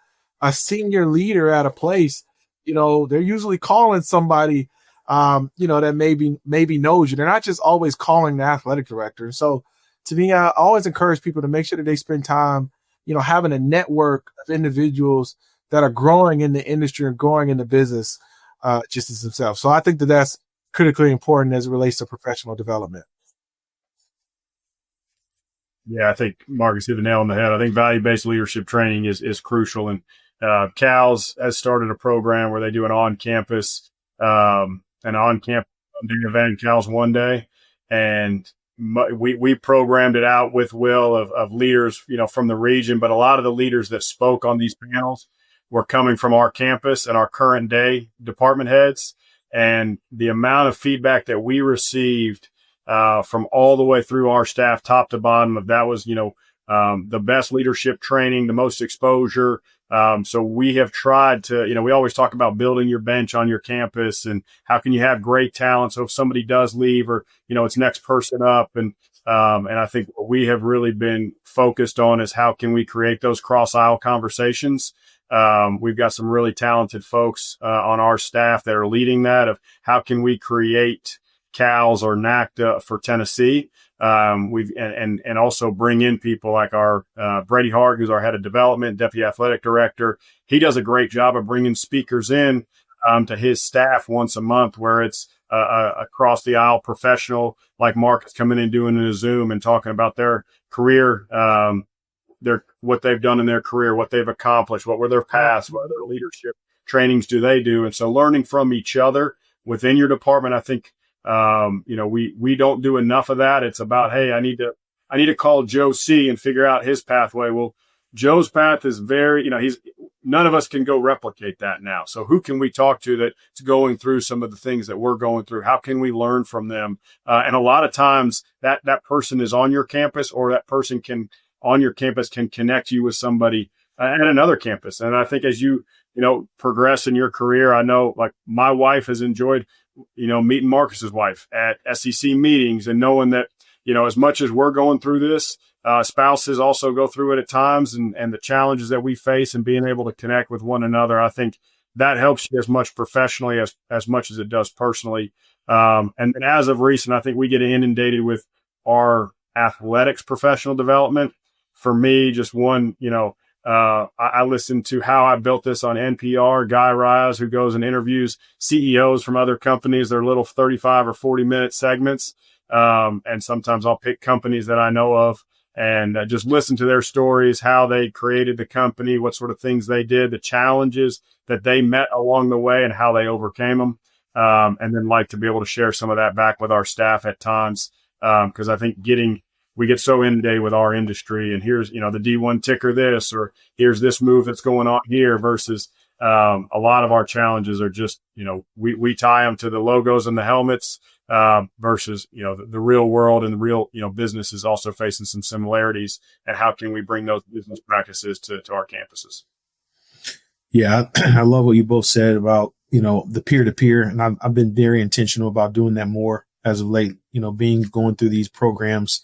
senior leader at a place, they're usually calling somebody that maybe knows you. They're not just always calling the athletic director. So to me, I always encourage people to make sure that they spend time, having a network of individuals that are growing in the industry and growing in the business, just as themselves. So I think that that's critically important as it relates to professional development. Yeah, I think Marcus hit the nail on the head. I think value-based leadership training is crucial. And CALS has started a program where they do an on-campus event, CALS One Day. And we programmed it out with Will of leaders, from the region. But a lot of the leaders that spoke on these panels were coming from our campus and our current day department heads. And the amount of feedback that we received from all the way through our staff, top to bottom, of that was, the best leadership training, the most exposure. So we have tried to, we always talk about building your bench on your campus and how can you have great talent. So if somebody does leave or, it's next person up. And I think what we have really been focused on is how can we create those cross aisle conversations. We've got some really talented folks on our staff that are leading that, of how can we create CALS or NACDA for Tennessee. And also bring in people like our Brady Hart, who's our head of development, deputy athletic director. He does a great job of bringing speakers in to his staff once a month, where it's across the aisle professional like Marcus coming in doing a Zoom and talking about their career, what they've done in their career, what they've accomplished, what were their paths, what other leadership trainings do they do. And so learning from each other within your department, I think, we don't do enough of that. It's about, hey, I need to call Joe C and figure out his pathway. Well, Joe's path is very, none of us can go replicate that now. So who can we talk to that's going through some of the things that we're going through? How can we learn from them? And a lot of times that person is on your campus, or that person on your campus can connect you with somebody at another campus. And I think as you progress in your career, I know, like, my wife has enjoyed, meeting Marcus's wife at SEC meetings and knowing that, as much as we're going through this, spouses also go through it at times, and the challenges that we face, and being able to connect with one another. I think that helps you as much professionally as much as it does personally. And as of recent, I think we get inundated with our athletics professional development. For me, just one, I listened to How I Built This on NPR, Guy Raz, who goes and interviews CEOs from other companies, their little 35 or 40-minute segments. And sometimes I'll pick companies that I know of and just listen to their stories, how they created the company, what sort of things they did, the challenges that they met along the way, and how they overcame them. And then like to be able to share some of that back with our staff at times. Because I think we get so inundated with our industry, and here's, the D1 ticker this, or here's this move that's going on here, versus a lot of our challenges are just, we tie them to the logos and the helmets, versus, the real world and the real, business is also facing some similarities. And how can we bring those business practices to our campuses? Yeah, I love what you both said about, the peer-to-peer. And I've been very intentional about doing that more as of late, going through these programs.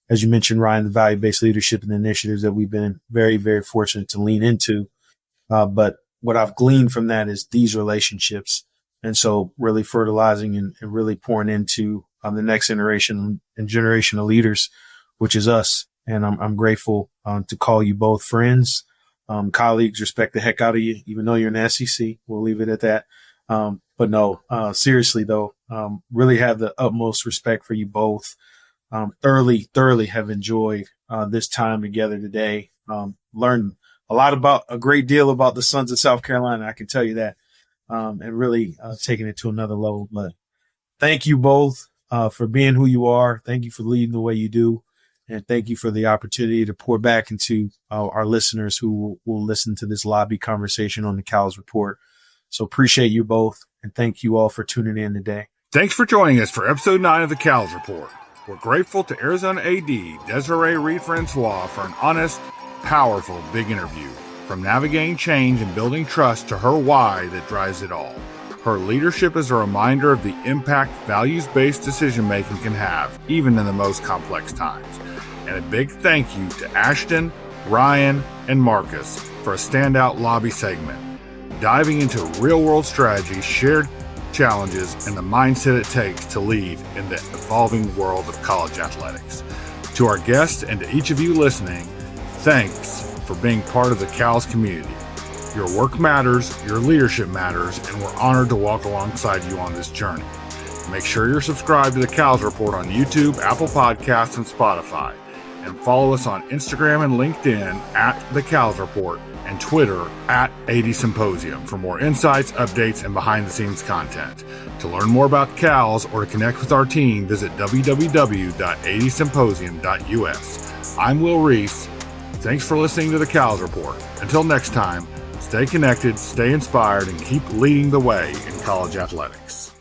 As you mentioned, Ryan, the value-based leadership and initiatives that we've been very, very fortunate to lean into. But what I've gleaned from that is these relationships. And so really fertilizing and really pouring into the next generation of leaders, which is us. And I'm grateful to call you both friends, colleagues. Respect the heck out of you, even though you're in the SEC. We'll leave it at that. But no, seriously, though, really have the utmost respect for you both. Thoroughly have enjoyed this time together today. Learned a great deal about the Sons of South Carolina, I can tell you that, and really taking it to another level. But thank you both for being who you are. Thank you for leading the way you do, and thank you for the opportunity to pour back into our listeners who will listen to this lobby conversation on the CALS Report. So appreciate you both, and thank you all for tuning in today. Thanks for joining us for episode 9 of the CALS Report. We're grateful to Arizona AD Desiree Reed-Francois for an honest, powerful, big interview. From navigating change and building trust to her why that drives it all. Her leadership is a reminder of the impact values-based decision-making can have, even in the most complex times. And a big thank you to Ashton, Ryan, and Marcus for a standout lobby segment. Diving into real-world strategies, shared challenges, and the mindset it takes to lead in the evolving world of college athletics. To our guests and to each of you listening, thanks for being part of the CALS community. Your work matters, your leadership matters, and we're honored to walk alongside you on this journey. Make sure you're subscribed to the CALS Report on YouTube, Apple Podcasts, and Spotify. And follow us on Instagram and LinkedIn at the CALS Report and Twitter at 80 Symposium for more insights, updates, and behind-the-scenes content. To learn more about CALS or to connect with our team, visit www.80symposium.us. I'm Will Reese. Thanks for listening to the CALS Report. Until next time, stay connected, stay inspired, and keep leading the way in college athletics.